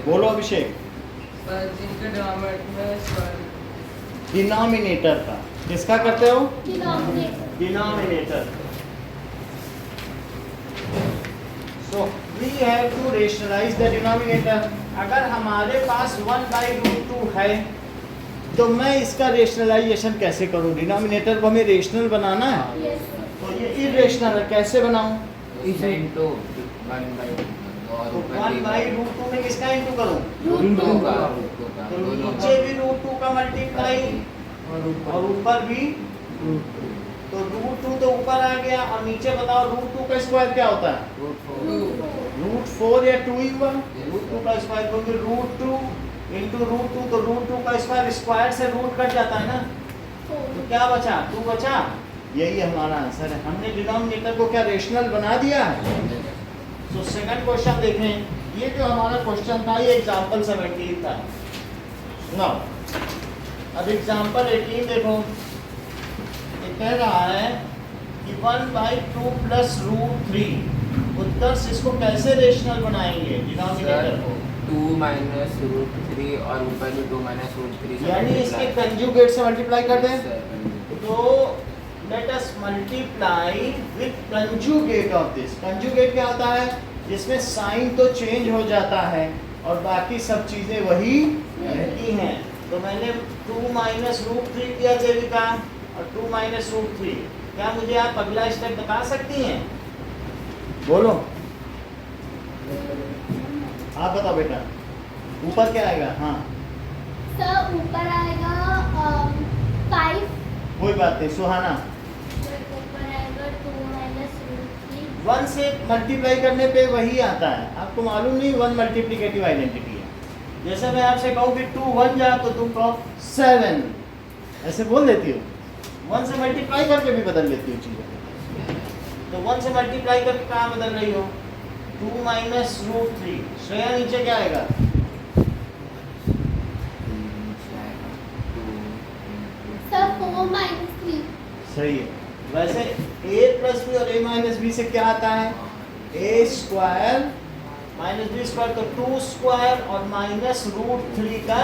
बोलो अभिषेक। डिनोमिनेटर का किसका करते हो? Denominator. So we have to rationalise the denominator. अगर हमारे पास 1/√2 है तो मैं इसका रेशनलाइजेशन कैसे करूं? डिनोमिनेटर को हमें रेशनल बनाना है, तो ये इरेशनल है, कैसे बनाऊं? इसे इनटू 1/√2 में किसका इंटू करूं? √2 का। तो नीचे भी √2 का मल्टीप्लाई और ऊपर भी, तो √2 तो ऊपर आ गया और नीचे बताओ √2 का स्क्वायर क्या होता है? √4 या 2 ही हुआ। √2 का स्क्वायर क्योंकि √2 इंटू √2, तो √2 का स्क्वायर, स्क्वायर से रूट कट जाता है ना, तो क्या बचा? 2 बचा। यही हमारा आंसर है। हमने डिनोमिनेटर को क्या रेशनल बना दिया है। तो सेकंड क्वेश्चन देखें। ये जो हमारा क्वेश्चन था ये एग्जांपल 17 था। नाउ अब एग्जांपल 18 देखो। ये कह रहा है कि 1/2 प्लस √3 उत्तर से इसको कैसे रेशनल बनाएंगे डिनोमिनेटर को? 2 माइनस √3 और ऊपर भी 2 माइनस √3 यानी इसके कंजुगेट से मल्टीप्लाई कर दें। तो let us multiply with conjugate of this. Conjugate क्या होता है? जिसमें साइन तो चेंज हो जाता है और बाकी सब चीजें वही रहती हैं। तो मैंने 2 माइनस √3 किया देविका और 2 माइनस √3। क्या मुझे आप अगला स्टेप बता सकती हैं? बोलो, आप बताओ बेटा। ऊपर क्या आएगा? हाँ सर ऊपर आएगा 5। कोई बात नहीं। सुहाना, ऊपर आएगा 2 माइनस √3। 1 से मल्टीप्लाई करने पे वही आता है। आपको मालूम नहीं 1 मल्टीप्लिकेटिव आइडेंटिटी है। जैसे मैं आपसे कहूँ कि 2 1 जा तो तुम कहो 7, ऐसे बोल देती हो। 1 से मल्टीप्लाई करके भी बदल लेती हो चीज़ें। तो 1 से मल्टीप्लाई करके कहाँ बदल रही हो? 2 माइनस √3। श्रेया नीचे क्या आएगा? Sir 4 minus 3। सही है। वैसे a प्लस बी और a माइनस बी से क्या आता है? a square minus B square, तो 2 स्क्वायर और माइनस √3 का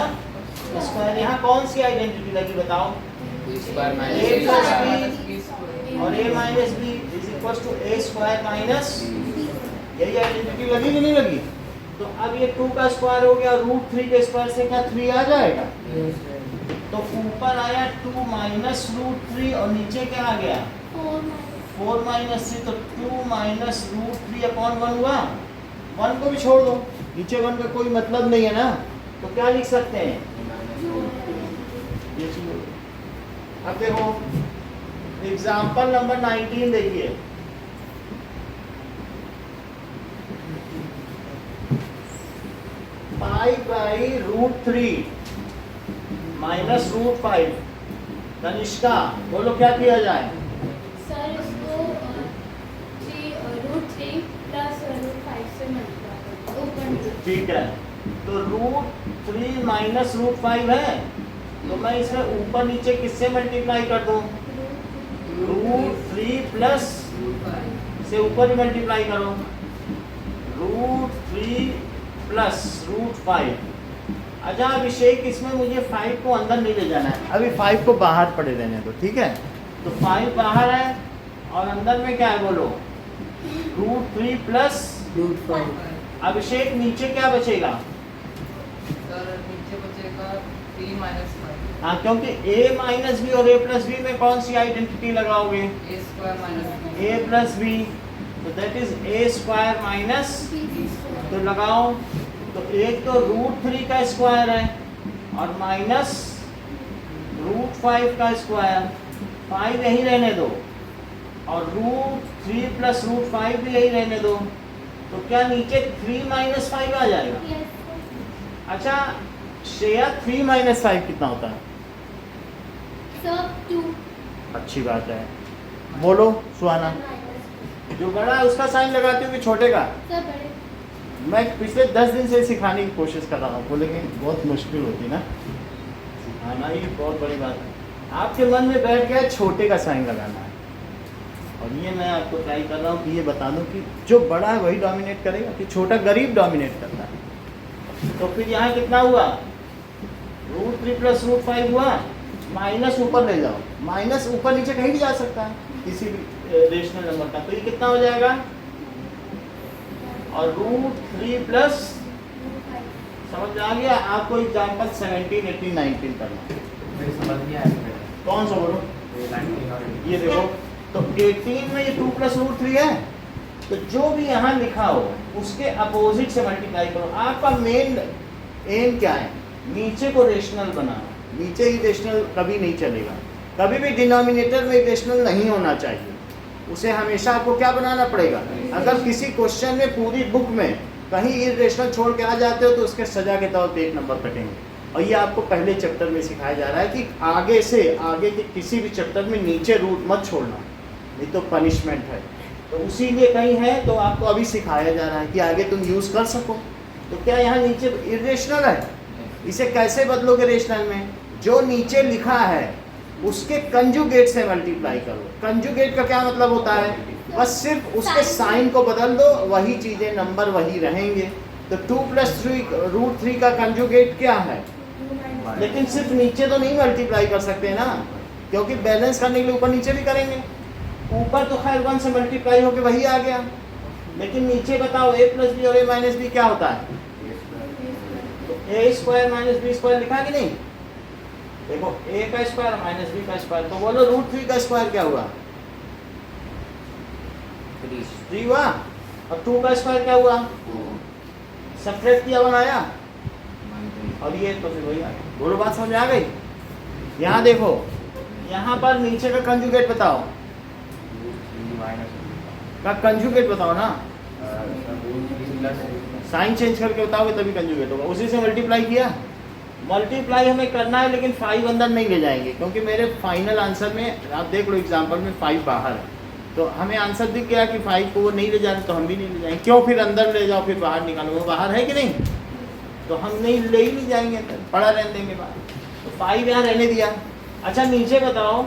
स्क्वायर। यहाँ कौन सी आइडेंटिटी लगी बताओ? Square a minus plus B और a minus B is equal to a square minus, यही आइडेंटिटी लगी कि नहीं लगी? तो अब ये 2 का स्क्वायर हो गया, √3 के स्क्वायर से क्या 3 आ जाएगा? तो ऊपर आया 2 माइनस √3 और नीचे क्या आ गया? 4 माइनस 3। तो 2 माइनस √3 अपॉन 1 हुआ। 1 को भी छोड़ दो, नीचे 1 का कोई मतलब नहीं है ना, तो क्या लिख सकते हैं? ये चीज। अब देखो एग्जाम्पल नंबर 19 देखिए। π/√3 माइनस √5। तनिष्का बोलो क्या किया जाए? सर इसको √3 प्लस √5 से मल्टीप्लाई। ठीक है, तो √3 माइनस √5 है, तो मैं इसमें ऊपर नीचे किससे मल्टीप्लाई कर दूं? √3 प्लस से ऊपर ही मल्टीप्लाई करो, √3 प्लस √5। अच्छा अभिषेक, इसमें मुझे 5 को अंदर नहीं ले जाना है, अभी 5 को बाहर पड़े रहने दो, ठीक है? तो 5 बाहर है और अंदर में क्या है बोलो? √3 प्लस √5। अभिषेक नीचे क्या बचेगा? सर नीचे बचेगा 3 माइनस 5। हाँ, क्योंकि a माइनस बी और a प्लस बी में कौन सी आइडेंटिटी लगाओगे? a square minus b। a plus B, तो that is a square minus, तो लगाओ। तो एक तो √3 का स्क्वायर है और माइनस √5 का स्क्वायर। 5 यही रहने दो और √3 प्लस √5 भी यही रहने दो, तो क्या नीचे 3 माइनस 5 आ जाएगा? अच्छा श्रेया, 3 माइनस 5 कितना होता है? सर 2। अच्छी बात है। बोलो सुहाना। जो बड़ा है उसका साइन लगाती हूँ कि छोटे का? सर बड़े। मैं पिछले 10 दिन से सिखाने की कोशिश कर रहा हूँ, लेकिन बहुत मुश्किल होती ना सिखाना, ये बहुत बड़ी बात है। आपके मन में बैठ गया छोटे का साइन लगाना है, और ये मैं आपको ट्राई कर रहा हूँ कि ये बता दूँ कि जो बड़ा है वही डोमिनेट करेगा कि छोटा गरीब डोमिनेट करता है। तो फिर यहाँ कितना हुआ, √3 प्लस √5 हुआ, माइनस ऊपर ले जाओ, माइनस ऊपर नीचे कहीं भी जा सकता है किसी भी रेशनल नंबर का, तो ये कितना हो जाएगा, और √3 प्लस, समझ में आ गया। आपको एग्जाम्पल 17, 18, 19 करना, मेरे समझ नहीं आया। कौन सा बोलो, ये 19 और ये देखो, तो 18 में ये 2 प्लस √3 है, तो जो भी यहाँ लिखा हो उसके अपोजिट से मल्टीप्लाई करो। आपका मेन एम क्या है, नीचे को रेशनल बनाना, नीचे ही रेशनल कभी नहीं चलेगा, कभी भी डिनोमिनेटर में रेशनल नहीं होना चाहिए, उसे हमेशा आपको क्या बनाना पड़ेगा। अगर किसी क्वेश्चन में पूरी बुक में कहीं इरेशनल छोड़ के आ जाते हो तो उसके सजा के तौर पे 1 नंबर कटेंगे, और ये आपको पहले चैप्टर में सिखाया जा रहा है कि आगे से आगे के किसी भी चैप्टर में नीचे रूट मत छोड़ना, नहीं तो पनिशमेंट है। तो उसीलिए कहीं है तो आपको अभी सिखाया जा रहा है कि आगे तुम यूज़ कर सको। तो क्या यहाँ नीचे इरेशनल है, इसे कैसे बदलोगे रेशनल में, जो नीचे लिखा है उसके कंजुगेट से मल्टीप्लाई करो। कंजुगेट का क्या मतलब होता है, बस सिर्फ उसके साइन को बदल दो, वही चीज़ें नंबर वही रहेंगे। तो 2 प्लस √3 का कंजुगेट क्या है, लेकिन सिर्फ नीचे तो नहीं मल्टीप्लाई कर सकते ना, क्योंकि बैलेंस करने के लिए ऊपर नीचे भी करेंगे। ऊपर तो खैर 1 से मल्टीप्लाई होके वही आ गया, लेकिन नीचे बताओ a प्लस बी और a माइनस बी क्या होता है, तो a square minus B square लिखा कि नहीं, देखो a का स्क्वायर माइनस बी का स्क्वायर, तो बोलो √3 का स्क्वायर क्या हुआ, 3 हुआ, और 2 का स्क्वायर क्या हुआ, सब्ट्रैक्ट किया बनाया, और ये तो फिर वही आ गया। बोलो बात समझ में आ गई। यहाँ देखो, यहाँ पर नीचे का कंजुगेट बताओ, का कंजुगेट बताओ ना, साइन चेंज करके बताओगे तभी कंजुगेट होगा। उसी से मल्टीप्लाई किया, मल्टीप्लाई हमें करना है लेकिन 5 अंदर नहीं ले जाएंगे, क्योंकि मेरे फाइनल आंसर में आप देख लो एग्जाम्पल में 5 बाहर है, तो हमें आंसर दिख गया कि 5 को वो नहीं ले जाने, तो हम भी नहीं ले जाएंगे। क्यों फिर अंदर ले जाओ फिर बाहर निकालो, वो बाहर है कि नहीं, तो हम नहीं ले ही नहीं जाएंगे, पड़ा रहने देंगे बाहर। तो 5 यहाँ रहने दिया। अच्छा नीचे बताओ,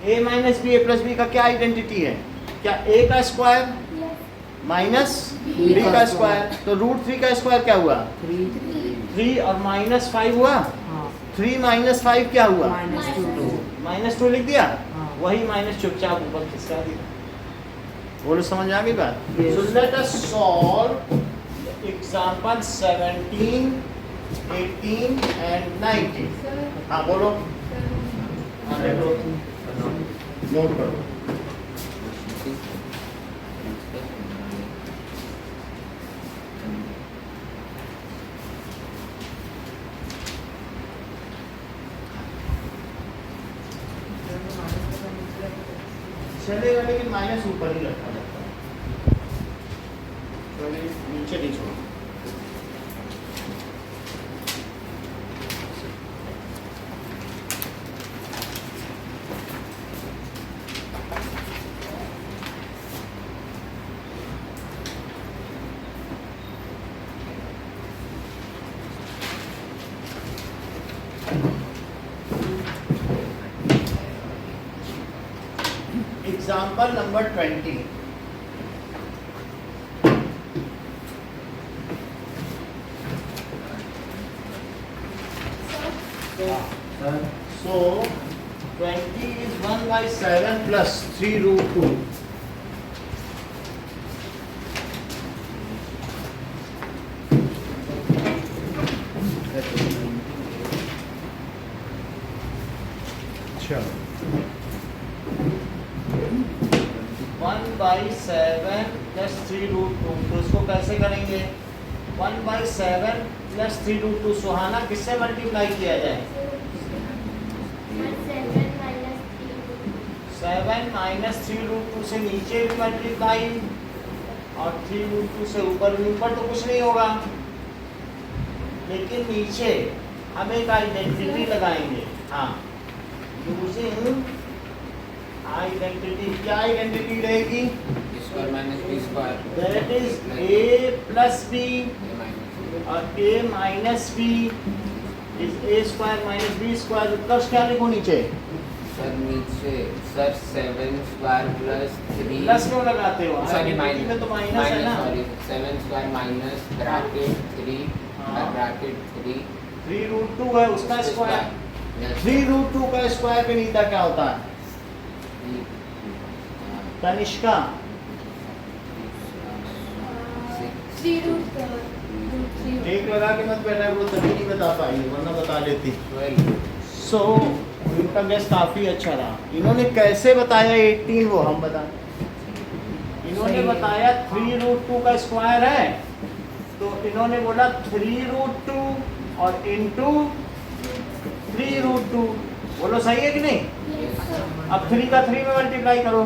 a minus B a plus B का क्या आइडेंटिटी है, क्या a का स्क्वायर माइनस b का स्क्वायर, तो √3 का स्क्वायर क्या हुआ, 3 और -5 हुआ, 3 - 5 क्या हुआ, -2 लिख दिया, वही माइनस चुपचाप ऊपर खिसका दिया। बोलो समझ आ गई बात। सो let us solve example 17, 18 and 19। हाँ बोलो, हाँ देखो, नोट करो। चलेगा लेकिन माइनस ऊपर ही रखा जाता है, तो नीचे नहीं छोड़ो। Example number 20. So 20 is 1/7 plus 3√2. चलो 1/7 plus 3√2, तो इसको कैसे करेंगे, 1/7 plus 3√2 सुहाना किससे मल्टीप्लाई किया जाए, 7 - 3√2 से नीचे भी मल्टीप्लाई और 3√2 से ऊपर भी। ऊपर तो कुछ नहीं होगा, लेकिन नीचे हम एक आइडेंटिटी लगाएंगे। हाँ, यूजिंग आइडेंटिटी, क्या आइडेंटिटी रहेगी, that is a plus b और a minus b is a square minus b square. Plus क्या लिखो नीचे, सर नीचे सर 7 स्क्वायर प्लस 3, प्लस क्यों लगाते हो, सॉरी आइडेंटिटी में तो माइनस है ना, सॉरी 7 स्क्वायर माइनस ब्रैकेट 3 हाँ। और ब्रैकेट 3 3 रूट 2 है उसका स्क्वायर, 3 रूट 2 का स्क्वायर पे नीता क्या होता है? तनिष्का 3 root 3 एक लगा के मत बैठा, वो तभी नहीं बता पाई वरना बता लेती। 12 सो इनका गैस काफी अच्छा रहा। इन्होंने कैसे बताया 18 वो हम बता। इन्होंने बताया 3 रूट 2 का स्क्वायर है, तो इन्होंने बोला 3 रूट 2 और इनटू 3 रूट 2। बोलो सही है कि नहीं? अब 3 का 3 में मल्टीप्लाई करो,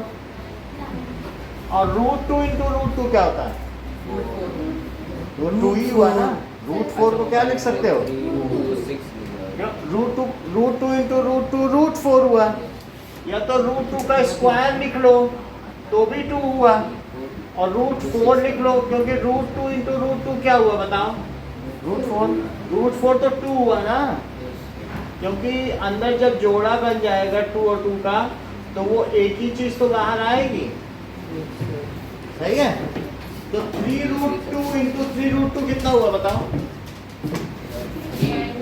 और रूट 2 इंटू रूट 2 क्या होता है? रूट 2 ही हुआ ना। रूट 4 को क्या लिख सकते हो? रूट 2 इंटू रूट 2 रूट 4 हुआ, या तो रूट 2 का स्क्वायर लिख लो तो भी 2 हुआ, और रूट 4 लिख लो क्योंकि रूट 2 इंटू रूट 2 क्या हुआ बताओ? रूट 4 तो 2 हुआ ना, क्योंकि अंदर जब जोड़ा बन जाएगा 2 और 2 का तो वो एक ही चीज तो बाहर आएगी। सही है? तो 3 रूट 2 इंटू 3 रूट 2 कितना हुआ बताओ?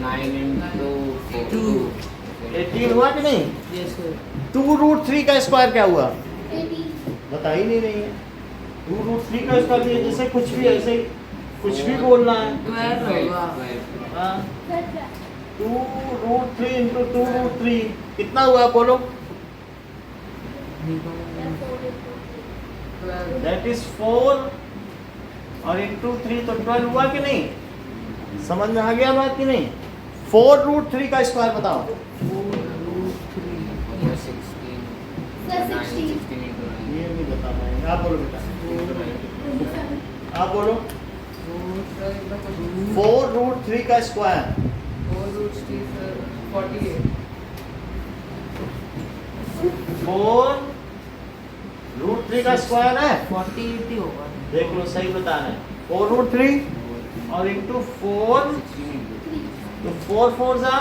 9 into 2 18 हुआ कि नहीं? 2 रूट 3 का स्क्वायर क्या हुआ? बता ही नहीं रही है। 2 रूट 3 का स्क्वायर भी है, जैसे कुछ भी ऐसे कुछ भी बोलना है। 12 हाँ, 2 रूट 3 इंटू 2 रूट 3 कितना हुआ बोलो? दैट इज 4 और इंटू 3 तो 12 हुआ कि नहीं? समझ में आ गया बात कि नहीं? 4 रूट 3 का स्क्वायर बताओ। 16 ये नहीं बता पाएंगे, आप बोलो बेटा, आप बोलो। 4 रूट 3 का स्क्वायर 4 रूट 3 का स्क्वायर है, 40 होगा। देख लो सही बता रहे हैं। 4 रूट 3 और इंटू 4 तो 4 4 जा,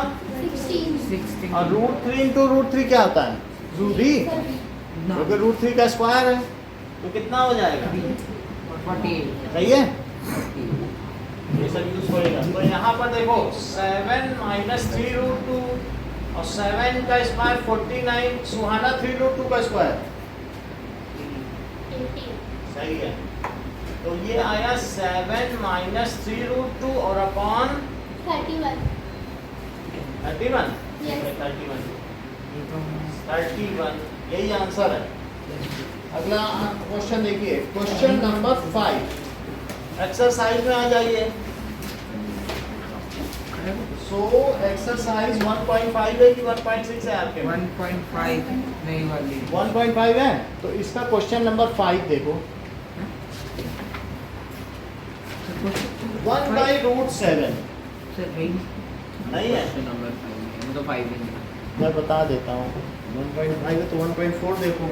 16 और रूट 3 इंटू रूट 3 क्या होता है? 3, क्योंकि रूट 3 का स्क्वायर है तो कितना हो जाएगा? 48 सही है? ये सब यूज होएगा। तो यहाँ पर देखो 7 माइनस 3 रूट 2 और 7 का स्क्वायर 49, सुहाना 3 रूट 2 का स्क्वायर। सही है। तो ये आया 7 माइनस 3 रूट 2 और अपॉन 31 31 Yes. 31 यही आंसर है। अगला क्वेश्चन देखिए, क्वेश्चन नंबर 5, एक्सरसाइज में आ जाइए। सो एक्सरसाइज 1.5 है कि 1.6 है आपके? 1.5 नहीं वाली 1.5 है, तो इसका क्वेश्चन नंबर 5 देखो। 1 बाई रूट 7 नहीं है, नंबर 5 है, तो 5 है। मैं बता देता हूँ। 1.5 है तो 1.4 देखो,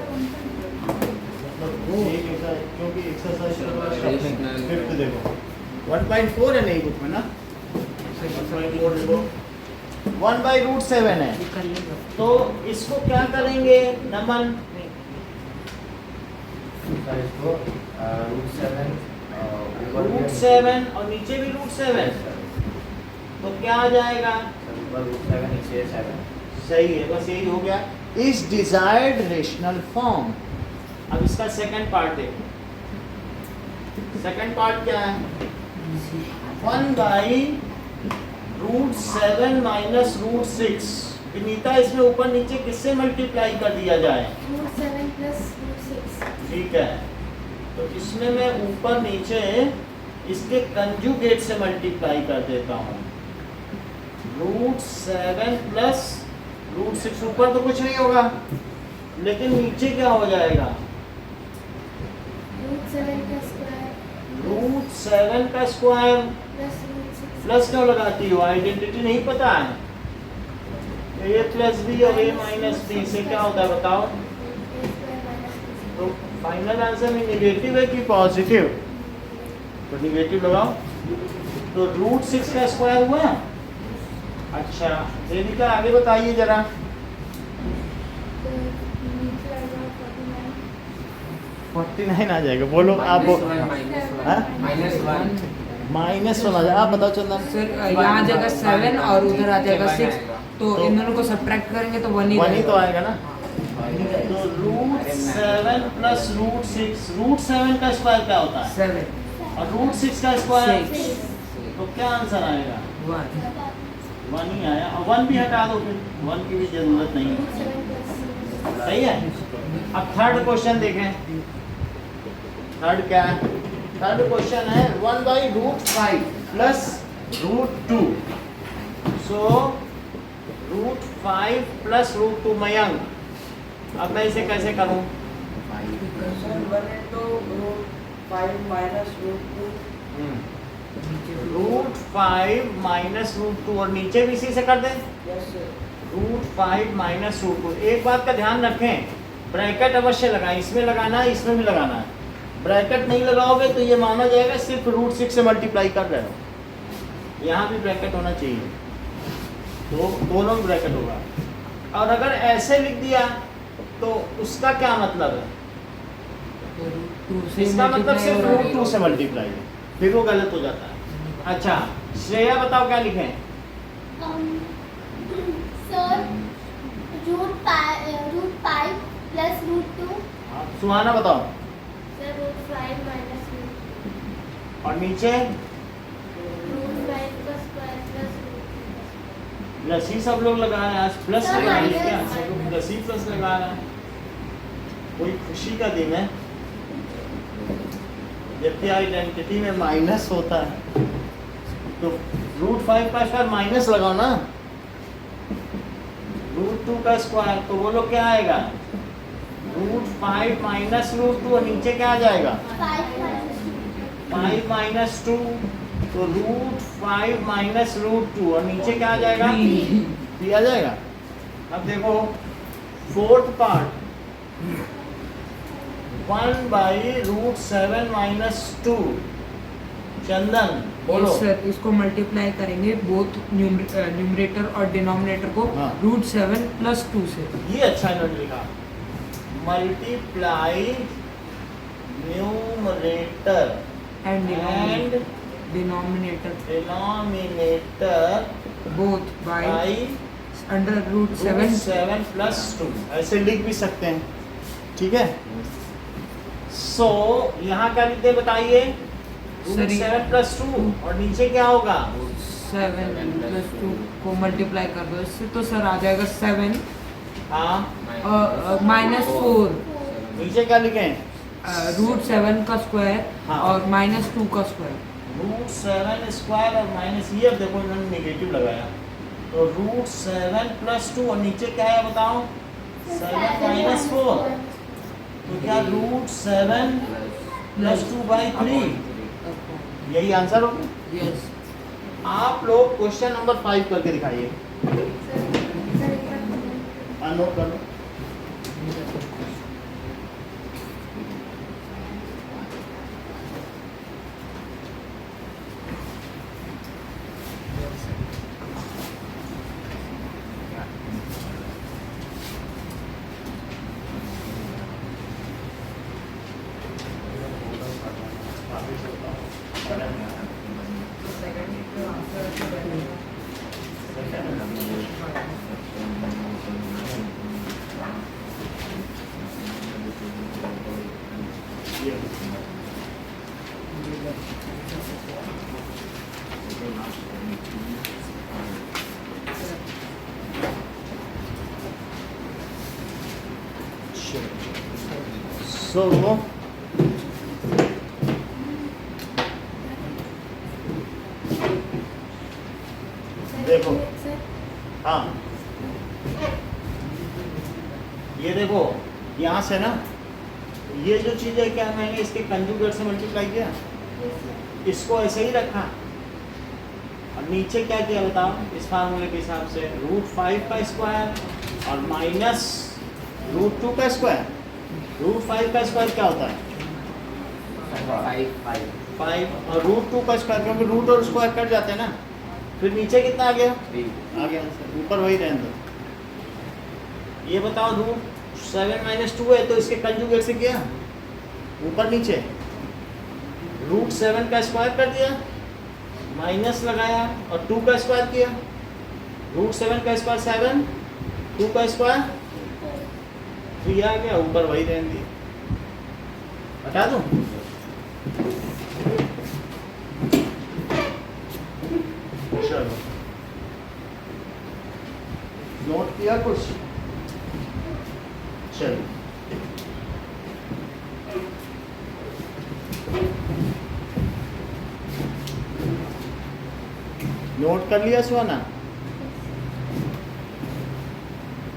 मतलब एक ऐसा क्योंकि एक्सरसाइज 5th देखो 1.4 है नहीं बुक में ना, 1.4 देखो 1 बाई रूट 7 है, तो इसको क्या करेंगे नमन? रूट 7 और नीचे भी रूट 7, तो क्या आ जाएगा? सही है, बस यही हो गया। इस डिजायर्ड रेशनल फॉर्म। अब इसका सेकंड पार्ट देखो। सेकंड पार्ट क्या है? 1 by root 7 minus root 6। Vinita इसमें ऊपर नीचे किससे मल्टीप्लाई कर दिया जाए? रूट 7 प्लस रूट 6 ठीक है, तो इसमें मैं ऊपर नीचे इसके कंजुगेट से मल्टीप्लाई कर देता हूँ। रूट 7 प्लस रूट 6, ऊपर तो कुछ नहीं होगा, लेकिन नीचे क्या हो जाएगा? रूट 7 का स्क्वायर रूट 7 का स्क्वायर प्लस रूट 6 प्लस क्यों लगाती हो? आइडेंटिटी नहीं पता है? a प्लस बी और a माइनस बी से क्या होता है बताओ? तो फाइनल आंसर में नेगेटिव है कि पॉजिटिव? तो नेगेटिव लगाओ। तो रूट 6 का स्क्वायर हुआ। अच्छा देविका आगे बताइए जरा। तो नीचे आ जाओ 49 49 आ जाएगा, बोलो आप। हाँ? -1 माइनस होना चाहिए। आप बताओ चंदन। सर यहाँ आ जाएगा 7 और उधर आ जाएगा 6, तो इन दोनों को सब्ट्रैक्ट करेंगे तो 1 ही वन ही तो रहेगा। आएगा ना। तो रूट 7 प्लस रूट 6, रूट 7 का स्क्वायर क्या होता है 7 और रूट 6 का स्क्वायर, 6 तो क्या आंसर आएगा 1। 1 ही आया। और 1 भी हटा दो, फिर 1 की भी जरूरत नहीं है। सही है। अब थर्ड क्वेश्चन देखें। थर्ड क्या है? थर्ड क्वेश्चन है 1/√5 प्लस √2। सो √5 प्लस √2 मयंक, अब मैं इसे कैसे करूं? सर 1 into √5 minus √2 √5 माइनस √2 और नीचे भी इसी से कर दें। yes sir √5 minus √2। एक बात का ध्यान रखें, ब्रैकेट अवश्य लगाएं। इसमें लगाना है, इसमें भी लगाना है। ब्रैकेट नहीं लगाओगे तो ये माना जाएगा सिर्फ √6 से मल्टीप्लाई कर रहे हो। यहाँ भी ब्रैकेट होना चाहिए, तो दोनों में ब्रैकेट होगा। और अगर ऐसे लिख दिया तो उसका क्या मतलब है? इसका मतलब सिर्फ √2 से मल्टीप्लाई है, फिर वो गलत हो जाता है। अच्छा श्रेया बताओ क्या लिखें? Sir √5 plus √2। सुहाना बताओ। Sir √5 minus √2। और नीचे √5 का स्क्वायर प्लस √2। प्लस ही सब लोग लगा रहे हैं। आज प्लस सर, लगा रहे हैं माइनस। क्या? सब लोग प्लस ही प्लस लगा रहे हैं। कोई खुशी का दिन है, जबकि आइडेंटिटी में माइनस होता है। तो √5 का स्क्वायर माइनस लगाओ ना, √2 का स्क्वायर, तो बोलो क्या आएगा? √5 माइनस √2 और नीचे क्या आ जाएगा? 5 माइनस 2, तो √5 माइनस √2 और नीचे क्या आ जाएगा? 3 आ जाएगा। अब देखो फोर्थ पार्ट 1/√7 माइनस 2। चंदन बोलो। सर इसको मल्टीप्लाई करेंगे बोथ न्यूमरेटर और डिनोमिनेटर को हाँ। √7 प्लस 2 से। ये अच्छा इन्होंने लिखा, multiply numerator and and denominator denominator both by by under √7 7 plus 2, ऐसे लिख भी सकते हैं। ठीक है। सो यहाँ क्या लिखते हैं बताइए? सर, ये- √7 प्लस 2 और नीचे क्या होगा? 7 प्लस 2 को मल्टीप्लाई कर दो इससे, तो सर आ जाएगा 7 हाँ, -4 नीचे क्या लिखें? √7 का स्क्वायर हाँ। और -2 का स्क्वायर। √7 स्क्वायर और माइनस, ये अब देखो इन्होंने नेगेटिव लगाया, तो √7 प्लस 2 और नीचे क्या है बताओ? 7 माइनस 4, तो क्या √7 प्लस 2/3, यही आंसर होगा। यस आप लोग क्वेश्चन नंबर 5 करके दिखाइए। नोट कर लो। So देखो, हाँ ये देखो यहाँ से ना, ये जो चीज़ है क्या मैंने इसके कंजुगेट से मल्टीप्लाई किया, इसको ऐसे ही रखा और नीचे क्या किया बताओ? इस फार्मूले के हिसाब से √5 का स्क्वायर और माइनस √2 का स्क्वायर। √5 का स्क्वायर क्या होता है? 5 और √2 का स्क्वायर, क्योंकि रूट और स्क्वायर कट जाते हैं ना। फिर नीचे कितना आ गया? आ गया आंसर, ऊपर वही रहने दो। ये बताओ √7 माइनस 2 है तो इसके कंजुगेट से किया ऊपर नीचे, √7 का स्क्वायर कर दिया माइनस लगाया और 2 का स्क्वायर किया, रूट 7 का स्क्वायर 7, 2 का स्क्वायर 3 आ गया, ऊपर वही रहने दिया। हटा दूं? चलो नोट किया कुछ? चलो नोट कर लिया सुहाना?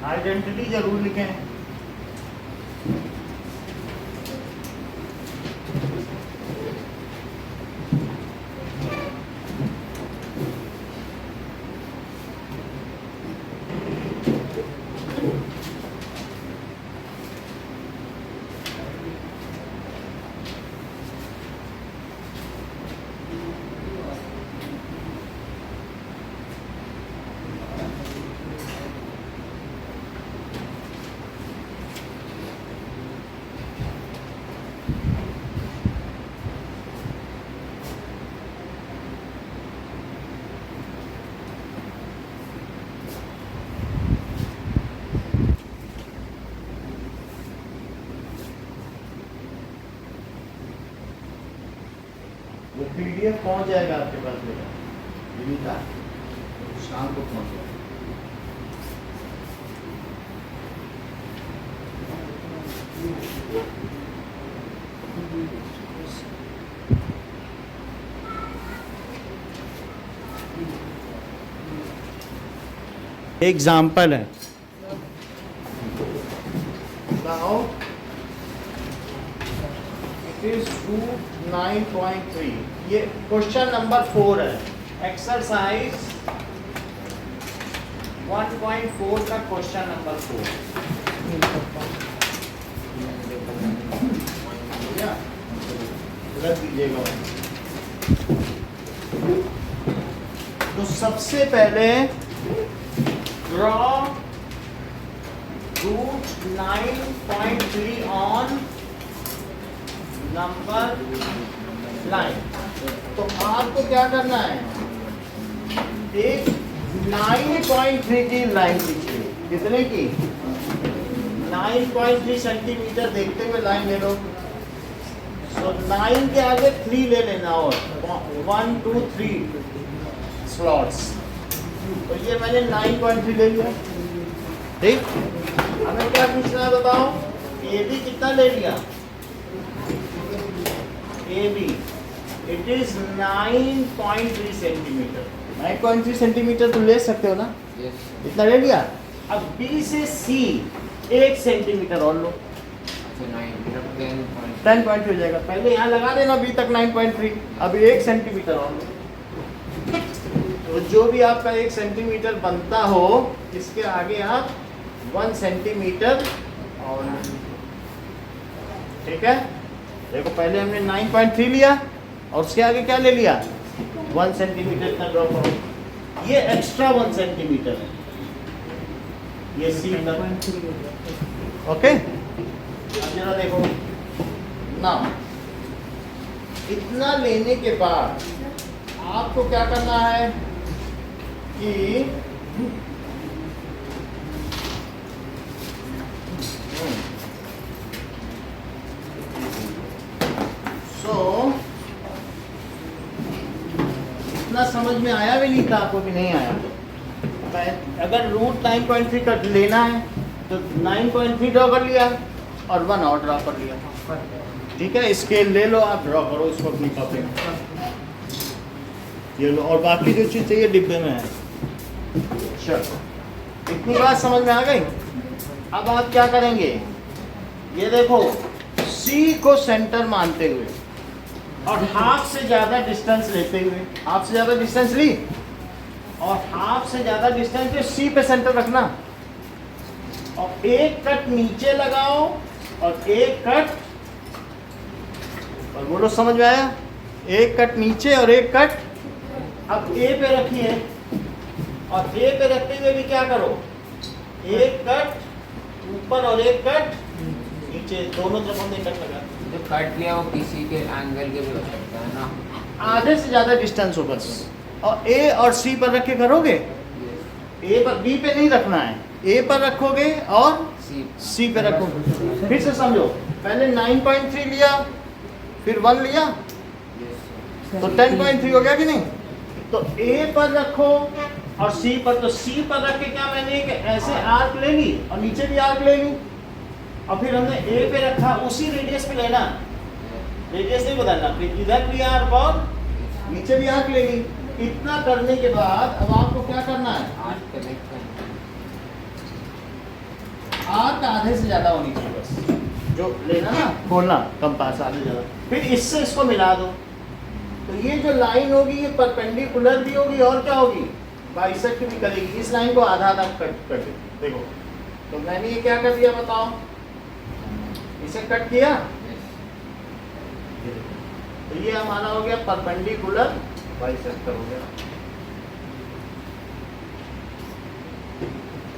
आइडेंटिटी जरूर लिखें। वो पीडीएफ पहुंच जाएगा आपके पास बेटा, विनीता, शाम को पहुंच जाएगा। एग्जाम्पल है, नाउ इट इज रूट 9.3। ये क्वेश्चन नंबर 4 है, एक्सरसाइज 1.4 का क्वेश्चन नंबर 4। रख दीजिएगा। तो सबसे पहले draw root 9.3 on number line. तो आपको क्या करना है, एक 9.3 की लाइन खींचिए। कितने की? 9.3 सेंटीमीटर देखते हुए लाइन ले लो। तो 9 के आगे 3 ले लेना और 1 2 3 स्लॉट्स। तो ये मैंने 9.3 ले लिया। ठीक, हमें क्या पूछना है बताओ? ए बी कितना ले लिया? A B it is 9.3 centimetre. 9.3 centimetre तो ले सकते हो ना? Yes. इतना ले लिया। अब बी से सी 1 सेंटीमीटर और लो, So 9, 10.3. 10.3 हो जाएगा। पहले यहाँ लगा देना बी तक 9.3, अभी 1 सेंटीमीटर और लो। तो जो भी आपका 1 सेंटीमीटर बनता हो, इसके आगे आप 1 सेंटीमीटर और, ठीक है। देखो पहले हमने 9.3 लिया और उसके आगे क्या ले लिया? 1 सेंटीमीटर इतना ड्रॉ करो। ये एक्स्ट्रा 1 सेंटीमीटर है, ये सी तक। ओके, अब जरा देखो ना, इतना लेने के बाद आपको क्या करना है कि इतना समझ में आया भी नहीं था आपको कि नहीं आया? अगर रूट 9.3 का लेना है तो 9.3 ड्रॉ कर लिया और 1 और ड्रॉ कर लिया। ठीक है, स्केल ले लो, आप ड्रॉ करो इसको अपनी कॉपी में, ये लो। और बाकी जो चीज़ चाहिए डिब्बे में है। चलो, इतनी बात समझ में आ गई। अब आप क्या करेंगे, ये देखो, सी को सेंटर मानते हुए और हाफ से ज़्यादा डिस्टेंस लेते हुए, हाफ से ज़्यादा डिस्टेंस ली और हाफ से ज़्यादा डिस्टेंस पे सी पे सेंटर रखना और एक कट नीचे लगाओ और एक कट, और बोलो समझ में आया? एक कट नीचे और एक कट अब ए पे रखिए और ए पे रखते हुए भी क्या करो, एक कट ऊपर और एक कट नीचे, दोनों तरफ हमने कट लगा। जो कट लिया वो किसी के एंगल के भी हो सकता है ना? आधे से ज्यादा डिस्टेंस हो बस। और ए और सी पर रख के करोगे, ए पर, बी पे नहीं रखना है, ए पर रखोगे और सी पे रखोगे। फिर से समझो, पहले 9.3 लिया, फिर 1 लिया, तो 10.3 हो गया कि नहीं? तो ए पर रखो और सी पर, तो सी पर रख के क्या मैंने एक ऐसे आर्क ले ली और नीचे भी आर्क ले ली, और फिर हमने ए पे रखा, उसी रेडियस पे लेना, रेडियस नहीं बदलना, फिर इधर भी आर्क और नीचे भी आर्क ले ली। इतना करने के बाद अब आपको क्या करना है, आर्क आधे से ज्यादा होनी चाहिए बस, जो लेना ना, खोलना कंपास आधे ज्यादा, फिर इससे इसको मिला दो। तो ये जो लाइन होगी ये परपेंडिकुलर भी होगी और क्या होगी, बाइसेक्ट भी करेगी। इस लाइन को आधा आधा कट कर दे, देखो। तो मैंने ये क्या कर दिया बताओ, इसे कट किया, तो ये हमारा हो गया परपेंडिकुलर बाइसेक्टर हो गया,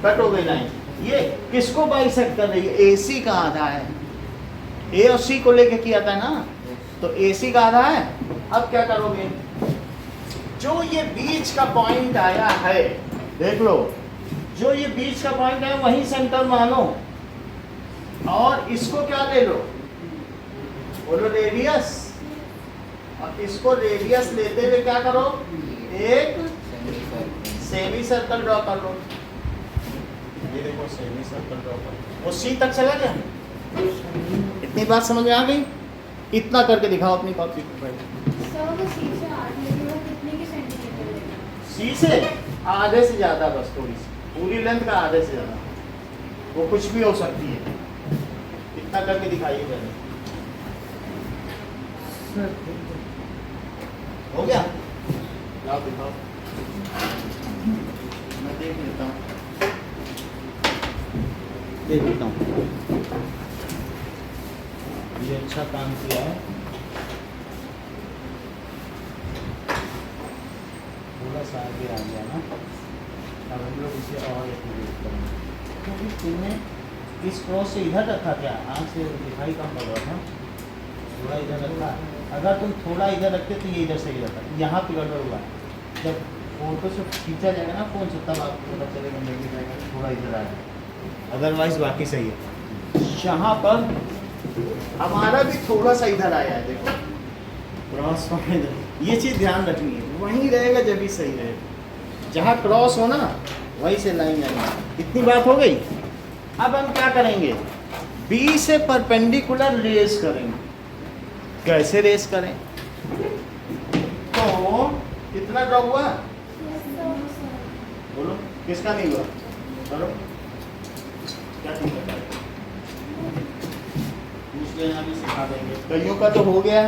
कट हो गई लाइन। ये किसको बाइसेक्ट कर रही है, एसी का आधा है, ए और सी को लेके किया था ना, तो एसी का आधा है। अब क्या करोगे, जो ये बीच का पॉइंट आया है, देख लो, जो ये बीच का पॉइंट है वही सेंटर मानो, और इसको क्या ले लो, बोलो रेडियस, और इसको रेडियस लेते हुए क्या करो, एक सेमी सर्कल ड्रॉ कर लो। ये देखो सेमी सर्कल ड्रॉ कर, वो सी तक चला गया। इतनी बात समझ में आ गई? इतना करके दिखाओ अपनी कॉपी पर। सी से आधे से ज्यादा, बस थोड़ी सी, पूरी लेंथ का आधे से ज्यादा, वो कुछ भी हो सकती है। इतना करके दिखाइए पहले, हो गया? लाओ दिखाओ, मैं देख लेता हूँ, देख लेता हूँ। ये अच्छा काम किया है, थोड़ा सा आगे आ गया ना। अब हम लोग इसे और एक्टिवेट करेंगे, क्योंकि तुमने इस क्रॉस से इधर रखा, क्या आँख से दिखाई कम पड़ रहा था, थोड़ा इधर रखा। अगर तुम थोड़ा इधर रखते तो ये इधर सही रहता, यहाँ पे गड़बड़ हुआ। जब फोटो से खींचा जाएगा ना फोन से, तब आपको पता चलेगा नहीं जाएगा, थोड़ा इधर आएगा, अदरवाइज बाकी सही है। यहाँ पर हमारा भी थोड़ा सा इधर आया है, देखो क्रॉस पॉइंट, ये चीज़ ध्यान रखनी है, वहीं रहेगा जब भी सही रहेगा, जहाँ क्रॉस हो ना वहीं से लाइन जाएगी। इतनी बात हो गई। अब हम क्या करेंगे, बी से परपेंडिकुलर रेस करेंगे। कैसे रेस करें, तो कितना ड्रॉ हुआ, बोलो किसका नहीं हुआ, करो क्या ठीक है, दूसरे यहाँ भी सिखा देंगे, कईयों का तो हो गया।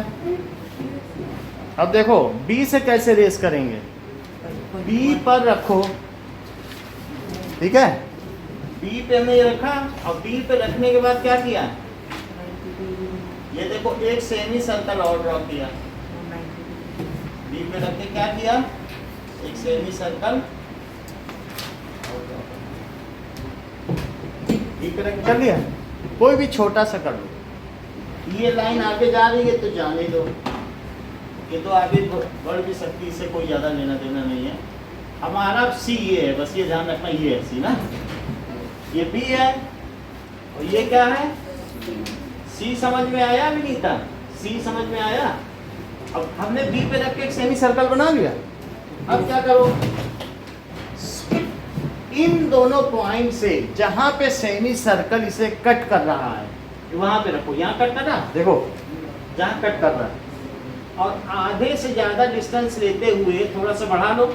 अब देखो बी से कैसे रेस करेंगे, बी पर रखो, ठीक है, बी पे हमने ये रखा, और बी पे रखने के बाद क्या किया, ये देखो एक सेमी सर्कल और ड्रॉ किया, बी पे रख के क्या किया, एक सेमी सर्कल बी पे रख कर लिया। कोई भी छोटा सा कर लो, ये लाइन आगे जा रही है तो जाने दो, ये तो आगे बढ़ भी सकती, इससे कोई ज़्यादा लेना देना नहीं है। हमारा सी ये है, बस ये ध्यान रखना, ये है सी ना, ये बी है, और ये क्या है, सी। समझ में आया विनीता, सी समझ में आया? अब हमने बी पे रख के एक सेमी सर्कल बना लिया। अब क्या करो, इन दोनों पॉइंट से जहां पे सेमी सर्कल इसे कट कर रहा है वहां पे रखो, यहाँ कट कर रहा, देखो जहां कट कर रहा है, और आधे से ज्यादा डिस्टेंस लेते हुए थोड़ा सा बढ़ा लो,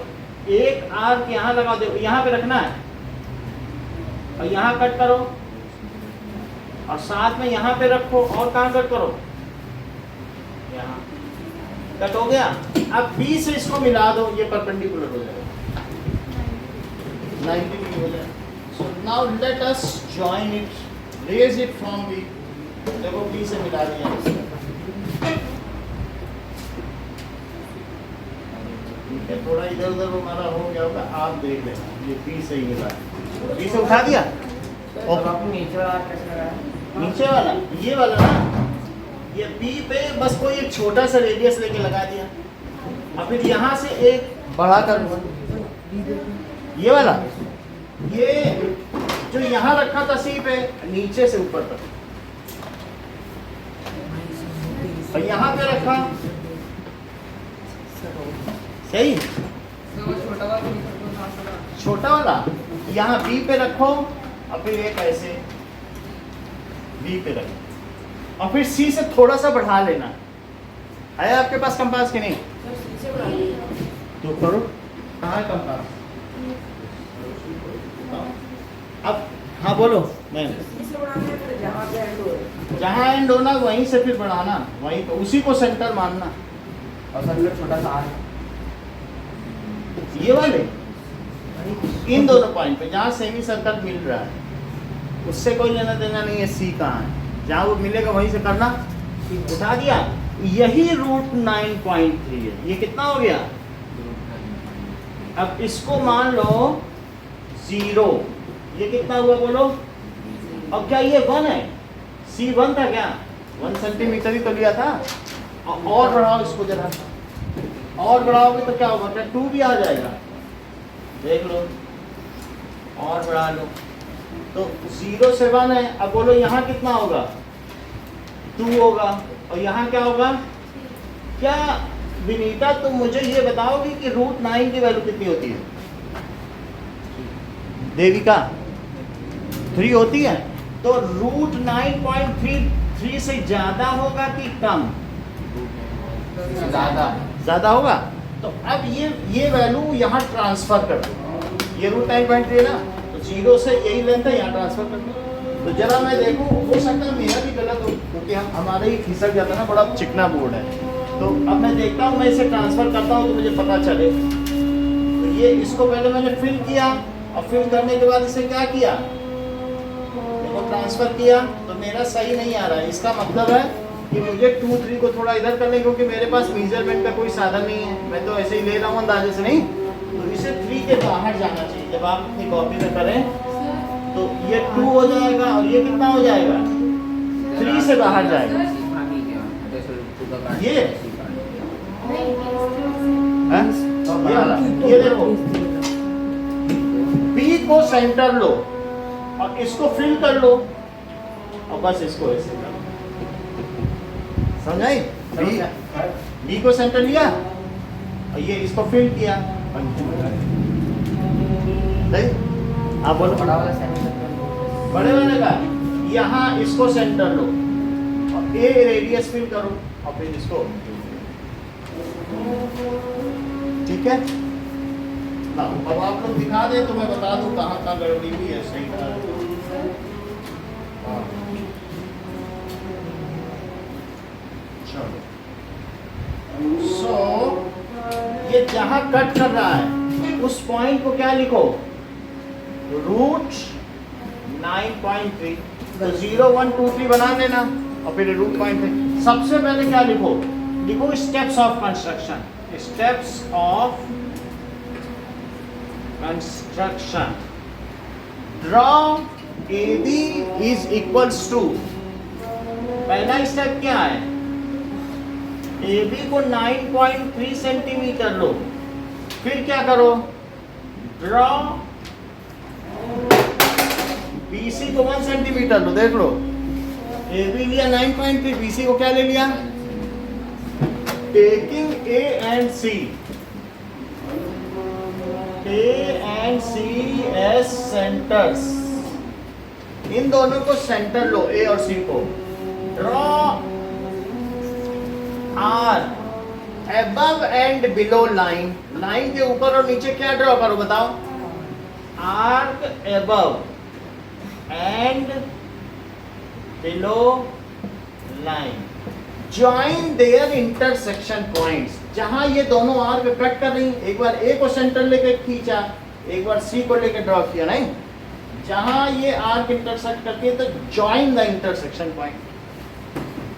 एक आर्क यहाँ लगा दो, यहाँ पे रखना है, और यहाँ कट करो, और साथ में यहाँ पे रखो, और कहाँ कट करो, यहाँ कट हो गया। अब बी से इसको मिला दो, ये परपेंडिकुलर हो जाएगा, 90 डिग्री हो जाएगा। So now let us join it, raise it from B, देखो बी से मिला दिया, ठीक है, थोड़ा इधर उधर हमारा हो गया होगा, आप देख लेना, ये बी से ही मिला, बी से उठा दिया। नीचे वाला ये वाला ना, ये बी पे बस कोई एक छोटा सा रेडियस लेके लगा दिया, और फिर यहाँ से एक बढ़ाकर ये वाला, ये जो यहाँ रखा था सी पे, नीचे से ऊपर तक, और यहाँ पे रखा, सही। छोटा वाला यहाँ बी पे रखो और फिर एक ऐसे बी पे रखो और फिर सी से थोड़ा सा बढ़ा लेना। है आपके पास कंपास कि नहीं? तो करो। कहाँ है कंपास? अब हाँ बोलो। मैं जहाँ एंड होना वहीं से फिर बढ़ाना, वहीं पे उसी को सेंटर मानना। और सर्कुलर छोटा सा आर, ये वाले इन दोनों पॉइंट पे जहाँ सेमी सर्कल मिल रहा है उससे कोई लेना देना नहीं है सी कहाँ है, जहाँ वो मिलेगा वहीं से करना। उठा दिया, यही रूट 9.3 है। ये कितना हो गया? अब इसको मान लो 0, ये कितना हुआ बोलो? अब क्या ये 1 है? सी 1 था क्या? 1 सेंटीमीटर ही तो लिया था। और बढ़ाओ इसको जरा, और बढ़ाओगे तो क्या होगा? क्या 2 भी आ जाएगा? देख लो, और बढ़ा लो तो 0 से 1 है। अब बोलो यहाँ कितना होगा? 2 होगा। और यहाँ क्या होगा? क्या विनीता तुम मुझे ये बताओगी कि रूट 9 की वैल्यू कितनी होती है? देविका 3 होती है। तो रूट 9.33 से ज्यादा होगा कि कम? ज्यादा होगा। तो अब ये वैल्यू यहाँ ट्रांसफर कर दो। ये रूट 9.3 है ना, तो 0 से यही लेंथ है, यहाँ ट्रांसफर कर दो। तो जरा मैं देखूँ, हो सकता है मेरा भी गलत हो क्योंकि हमारा ही खिसक जाता है ना, बड़ा चिकना बोर्ड है। तो अब मैं देखता हूँ, मैं इसे ट्रांसफर करता हूँ तो मुझे पता चले। तो ये इसको पहले मैंने फिल किया और फिल करने के बाद इसे क्या किया? देखो ट्रांसफर किया तो मेरा सही नहीं आ रहा है। इसका मतलब है कि मुझे 2, 3 को थोड़ा इधर कर लें क्योंकि मेरे पास मेजरमेंट का कोई साधन नहीं है। मैं तो ऐसे ही ले रहा हूँ अंदाजे से, नहीं। तो इसे 3 के बाहर जाना चाहिए। जब आप अपनी कॉपी में करें तो ये 2 हो जाएगा और ये कितना हो जाएगा? 3 से बाहर जाएगा। ये है? ये वाला, ये देखो, बी को सेंटर लो और इसको फिल कर लो और बस इसको ऐसे कर लो। समझाई? बी को सेंटर लिया और ये इसको फिल किया। आप बोलो बड़े वाले का, यहाँ इसको सेंटर लो और ए रेडियस फिल करो और फिर इसको, ठीक है ना? अब आप लोग दिखा दे तो मैं बता दूं कहाँ कहाँ गड़बड़ी हुई है। सही सो ये जहां कट कर रहा है उस पॉइंट को क्या लिखो? रूट 9.3। तो 0, 1, 2, 3 बना लेना और फिर रूट पॉइंट है। सबसे पहले क्या लिखो? लिखो steps of construction. Steps of construction. Draw AB is equals to, पहला स्टेप क्या है? AB को 9.3 सेंटीमीटर लो। फिर क्या करो? ड्रॉ BC को 1 सेंटीमीटर लो। देख लो, AB लिया 9.3, BC को क्या ले लिया? Taking A and C, A and C as centers, इन दोनों को सेंटर लो, A और C को। Draw R above and below line, line के ऊपर और नीचे क्या ड्रॉ करो बताओ? Arc above and below line, join their intersection points, जहां ये दोनों आर्क कट कर रही, एक बार A को सेंटर लेके खींचा, एक बार C को लेके ड्रॉ किया, नहीं? जहां ये आर्क इंटरसेक्ट करती है तो join the intersection point,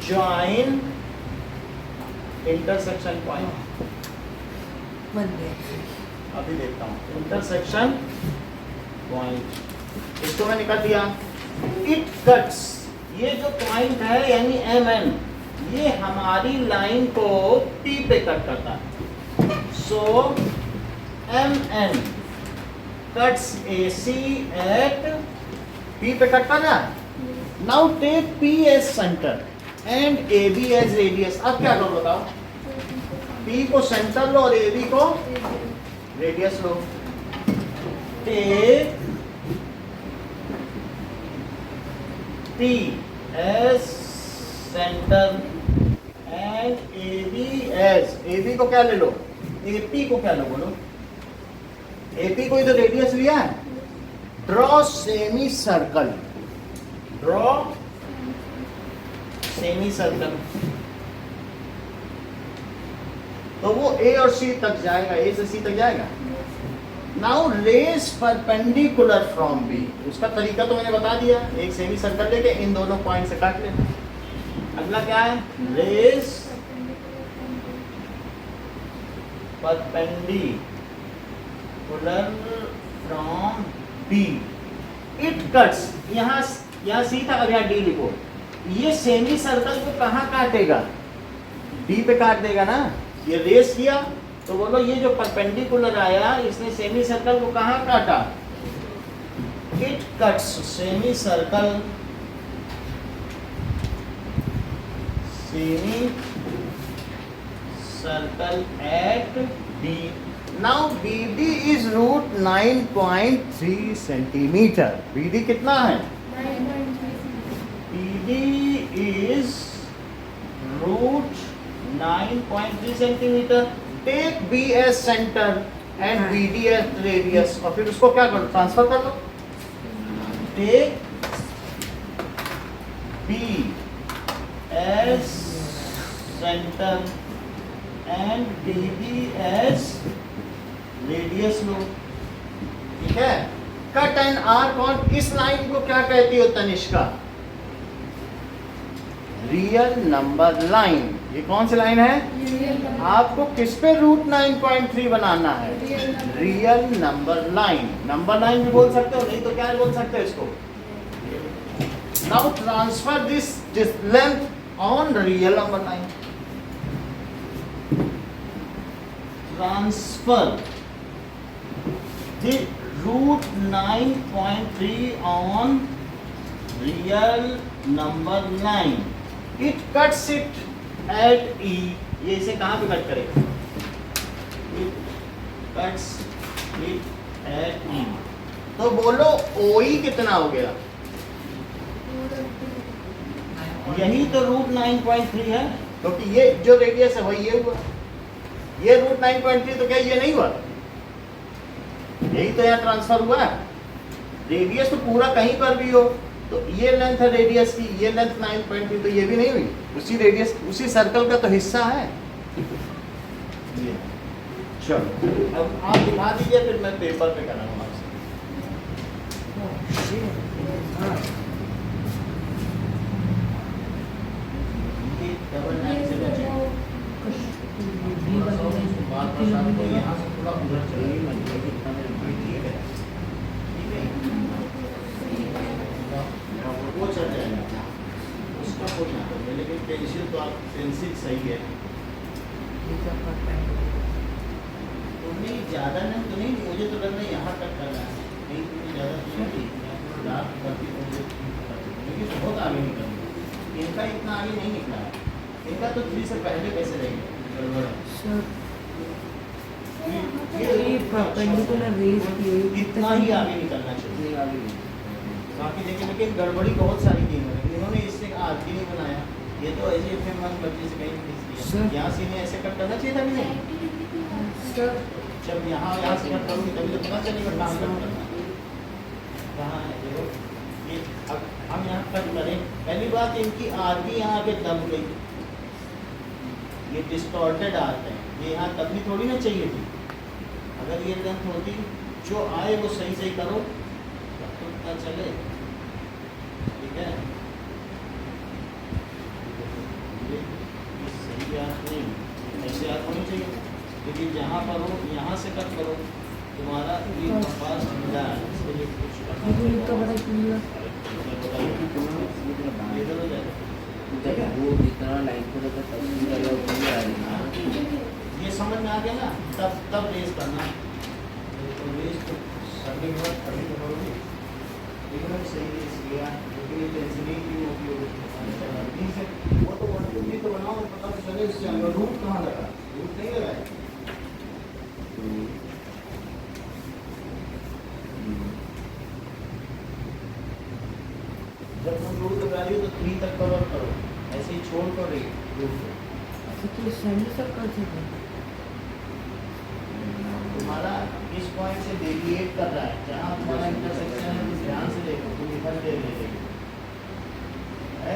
join intersection point। अभी देखता हूँ इंटरसेक्शन पॉइंट, इसको मैं निकाल दिया। इट कट्स, ये जो पॉइंट है यानी MN, ये हमारी लाइन को P पे कट करता है। So MN cuts AC at P पे कट कर रहा है. Now take P as center and AB as radius. अब क्या करो बताओ? P को सेंटर लो और AB को radius low. Take P as center and AB को क्या ले लो? AP को क्या लो बोलो? AP को इधर रेडियस लिया है. Draw semi circle. Draw semi circle. तो वो A और C तक जाएगा, A से C तक जाएगा. Now raise perpendicular from B. उसका तरीका तो मैंने बता दिया. एक सेमी सर्कल लेके इन दोनों पॉइंट से काट लेना. अगला क्या है? Raise perpendicular from B. It cuts. यहाँ C था, अब यहाँ D लिखो. ये सेमी सर्कल को कहाँ काटेगा? D पे काट देगा ना. ये रेस किया तो बोलो ये जो परपेंडिकुलर आया इसने सेमी सर्कल को कहाँ काटा? It cuts semi circle at B. Now BD is root 9.3 centimetre. BD कितना है? BD is root 9.3 centimetre. Take B as center and BD as radius. और फिर उसको क्या करो? ट्रांसफर कर लो. Take B as center and BD as radius लो. ठीक है. Cut and arc on. इस लाइन को क्या कहती हो तनिष्का? Real number line. ये कौन सी लाइन है? आपको किस पे रूट 9.3 बनाना है? Real number line. Number line भी बोल सकते हो, नहीं तो क्या बोल सकते हो इसको? Now transfer this length on real number line. Transfer the root 9.3 on real number line. It cuts it at E. ये इसे कहाँ पे कट करेगा? It cuts it at E. तो बोलो OE कितना हो गया? यही तो रूट 9.3 है, क्योंकि ये जो रेडियस है वही ये हुआ. ये रूट 9.3 तो क्या ये नहीं हुआ? यही तो यहाँ ट्रांसफर हुआ है. रेडियस तो पूरा कहीं पर भी हो तो ये लेंथ है रेडियस की, ये लेंथ 9.3, तो ये भी नहीं हुई. उसी रेडियस उसी सर्कल का तो हिस्सा है. ये चलो अब आप दिखा दीजिए, फिर मैं पेपर पे कराऊंगा आपसे. ये डबल लाइन से बचे. बात बस आपको यहाँ से थोड़ा उधर चलिए. ठीक है, ठीक है. वो चल जाएगा, उसका कोई ना करिए. लेकिन पेंसिल तो आप पेंसिल सही है. तो नहीं ज़्यादा नहीं तो नहीं, मुझे तो लग रहा है यहाँ तक करना है. नहीं तो ज़्यादा तो नहीं, लास्ट करती तो लेकिन बहुत आगे निकलना. इनका इतना आगे नहीं निकला है. इनका तो 3 से पहले कैसे रहेगा? गड़बड़ है. ये परपेंडिकुलर रेस की इतना ही आगे निकलना चाहिए. बाकी देखिए, लेकिन गड़बड़ी बहुत सारी की है. इन्होंने इससे आरती नहीं बनाया. ये तो ऐसे अपने मन मर्जी से कहीं खींच दिया. यहाँ से इन्हें ऐसे कट करना चाहिए था कि नहीं? जब यहाँ से कट करूँगी तभी तो पता चलेगा कहाँ कट करना कहाँ है. देखो ये अब हम यहाँ कट करें. पहली बात इनकी आरती यहाँ आके दब गई. ये डिस्टॉर्टेड आर्क है. ये यहाँ दबनी थोड़ी ना चाहिए थी. अगर ये लेंथ होती जो आए वो सही सही करो तब तो पता चले. ठीक है, ये सही आर्क नहीं, ऐसे आर्क होनी चाहिए. लेकिन जहाँ पर हो यहाँ से कट करो. तुम्हारा ये पास मिला है, इसके लिए कुछ वो जितना लाइन को ये समझ में आ गया ना, तब रेस करना। तो रेस तो करने के बाद करने के करोगे एकदम सही रेस लिया, लेकिन ये टेंशन नहीं कि वो नहीं से वो तो 1 2 3 तो बनाओ, पता तो चले इससे अंदर रूट कहाँ लगा, रूट नहीं लगा है। जब तुम रूट लगा रही हो तो 3 तक कवर करो, ऐसे ही छोड़ कर रही रूट को। तो सेमी सर्कल से तुम्हारा इस पॉइंट से डेविएट कर रहा है, जहाँ तुम्हारा इंटरसेक्शन है तुम ध्यान से देखो, तुम इधर ले लेंगे है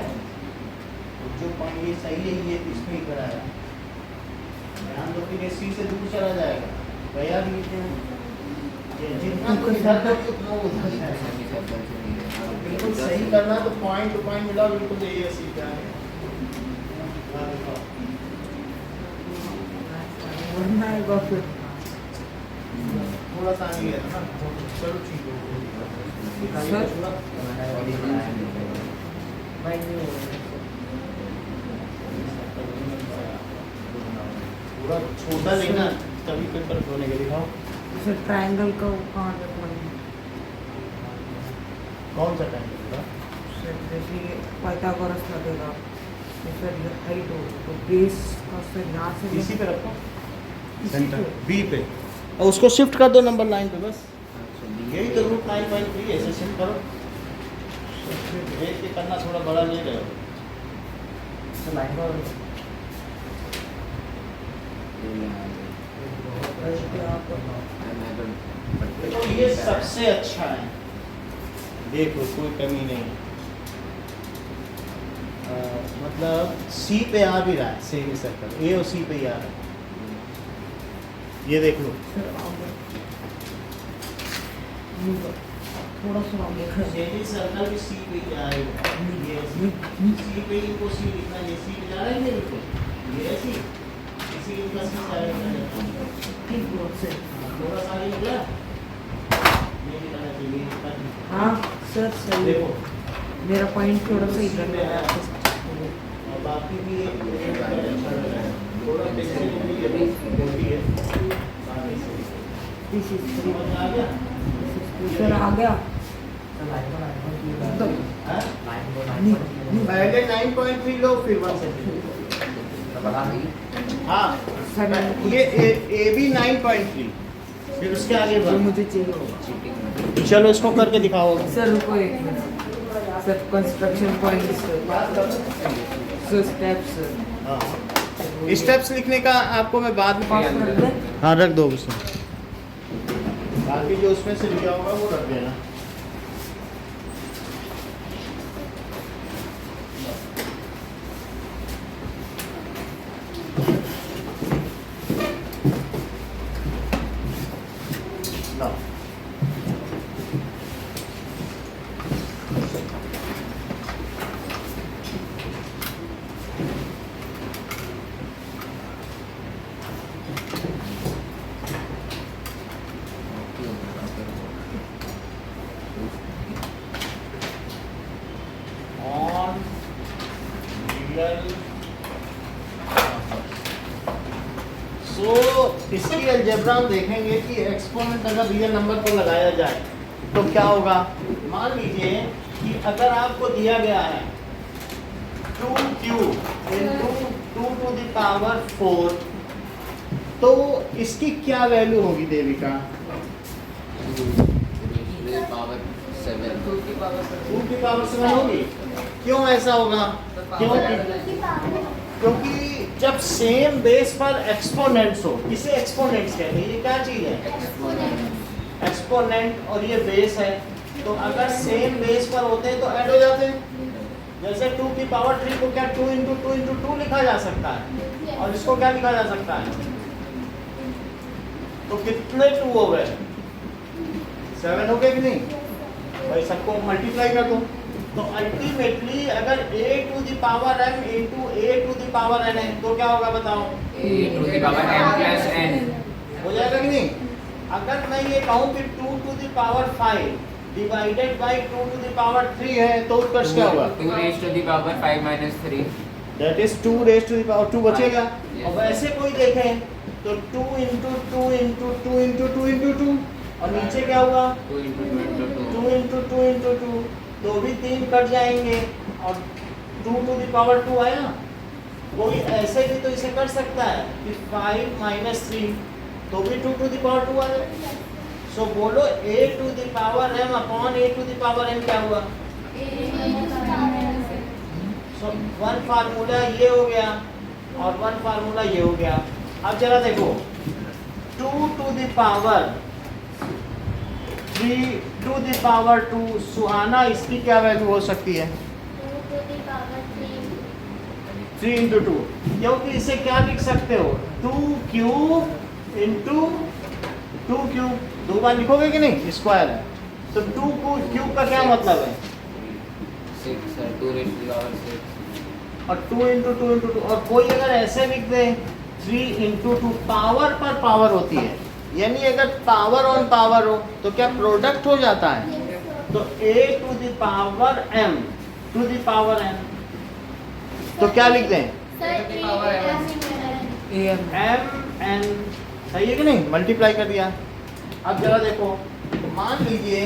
तो जो पॉइंट ये सही है ये इसमें ही खड़ा है, ध्यान दो कि सी से दूर चला जाएगा भैया भी जितना तुम इधर करोगे उतना वो उधर जाएगा। बिल्कुल सही करना तो पॉइंट टू पॉइंट मिला, बिल्कुल यही है सी का है। वरना आएगा फिर थोड़ा सा आगे गया था ना, चलो ठीक है पूरा छोटा लेना तभी पेपर होने के दिखाओ। सर ट्रायंगल का वो कहाँ रखना है? कौन सा टाइम होगा? सर जैसे पाइथागोरस लगेगा तो सर ये हाइट हो तो बेस का सर यहाँ से इसी पे रखो इसी सेंटर पे। बी पे और उसको शिफ्ट कर दो नंबर लाइन पे, बस यही तो रूट 9.3 ऐसे शिफ्ट करो, देख के करना, थोड़ा बड़ा ले रहे हो। तो ये सबसे अच्छा है, देखो कोई कमी नहीं, मतलब सी पे आ भी रहा है सेमी सर्कल, ए और सी पे ही आ रहा है, ये देख लो। सर आगे थोड़ा सा आगे सेमी सर्कल भी सी पे ही आ रहा है, ये सी पे ही इनको सी लिखना, ये सी पे जा रहा है ये बिल्कुल, ये सी इसी इनका सी सारा ठीक बोल से थोड़ा सा आगे निकला, ये निकलना चाहिए। हाँ सर सही है। देखो मेरा पॉइंट थोड़ा सा इधर में है। और बाकी भी एक अच्छा लग रहा है, थोड़ा पेंसिल भी ये मोटी है, बाकी से दिस इज समझ में आ गया? सर आ गया हाँ? नहीं पहले 9.3 लो फिर 1 सेकंड। हाँ सर ये ए भी 9.3, फिर उसके आगे जो बढ़। मुझे चाहिए। चलो इसको करके दिखाओ। सर रुको एक minute sir, construction point sir steps हाँ स्टेप्स लिखने का आपको मैं बाद में पास कर दे। हाँ रख दो उसमें, बाकी जो उसमें से लिखा होगा वो रख देना। लो। On real सो इसकी अलजेब्रा हम देखेंगे कि एक्सपोनेंट अगर रियल नंबर पर लगाया जाए तो क्या होगा। मान लीजिए कि अगर आपको दिया गया है 2q into 2 to the power 4, तो इसकी क्या वैल्यू होगी देविका? पावर 7 2 की पावर 7 होगी। क्यों ऐसा होगा? क्योंकि जब सेम बेस पर एक्सपोनेंट्स हो, इसे एक्सपोनेंट्स कहते हैं। ये क्या चीज है? एक्सपोनेंट, और ये बेस है, तो अगर सेम बेस पर होते हैं तो ऐड हो जाते हैं। जैसे 2 की पावर 3 को क्या 2 into 2 लिखा जा सकता है, और इसको क्या लिखा जा सकता है? तो कितने 2 हो गए? 7 हो गए कि नहीं? भाई सबको मल्टीप्लाई कर दो, तो अल्टीमेटली अगर a to the power m into a to the power n है तो क्या होगा बताओ? a to the power m plus n हो जाएगा कि नहीं? अगर मैं ये कहूँ कि 2 to the power 5 divided by 2 to the power 3 है तो उत्तर क्या होगा? 2 raised to the power 5 minus 3 that is 2 raised to the power 2 बचेगा। Yes. और वैसे कोई देखें तो 2 इंटू 2 इंटू 2 इंटू 2 इंटू 2 और नीचे क्या हुआ 2 into 2 into 2. 2 इंटू 2 इंटू 2, तो भी 3 कट जाएंगे और 2 टू द पावर 2 आया। कोई ऐसे भी तो इसे कर सकता है कि 5 माइनस 3 तो भी 2 टू द पावर 2 आया। सो बोलो a to the power m upon a to the power n क्या हुआ। सो वन फार्मूला ये हो गया और वन फार्मूला ये हो गया। अब जरा देखो 2 to the power 3 to the power 2, Suhana इसकी क्या वैल्यू हो सकती है 3 इंटू 2, क्योंकि इसे क्या लिख सकते हो 2 क्यूब इंटू 2 क्यूब, दो बार लिखोगे कि नहीं, स्क्वायर है तो 2 क्यूब का क्या मतलब है 6 sir, 2 raised to the power 6. और 2 इंटू 2 इंटू 2, और कोई अगर ऐसे लिख दे 3 इंटू 2, पावर पर पावर होती है, यानी अगर पावर ऑन पावर हो तो क्या प्रोडक्ट हो जाता है, तो a to the power m to the power n, तो क्या लिख दें m n, सही है कि नहीं, मल्टीप्लाई कर दिया। अब जरा देखो मान लीजिए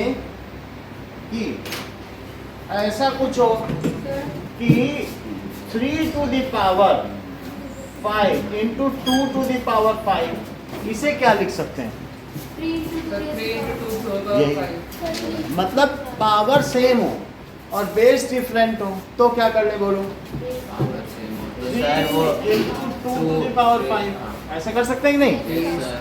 कि ऐसा कुछ हो कि 3 to the power 5 into 2 to the power 5, इसे क्या लिख सकते हैं, यही मतलब पावर सेम हो और बेस डिफरेंट हो तो क्या कर ले बोलो Power same हो तो 3 sir वो इंटू 2 टू द पावर 5, ऐसा कर सकते हैं कि नहीं। sir,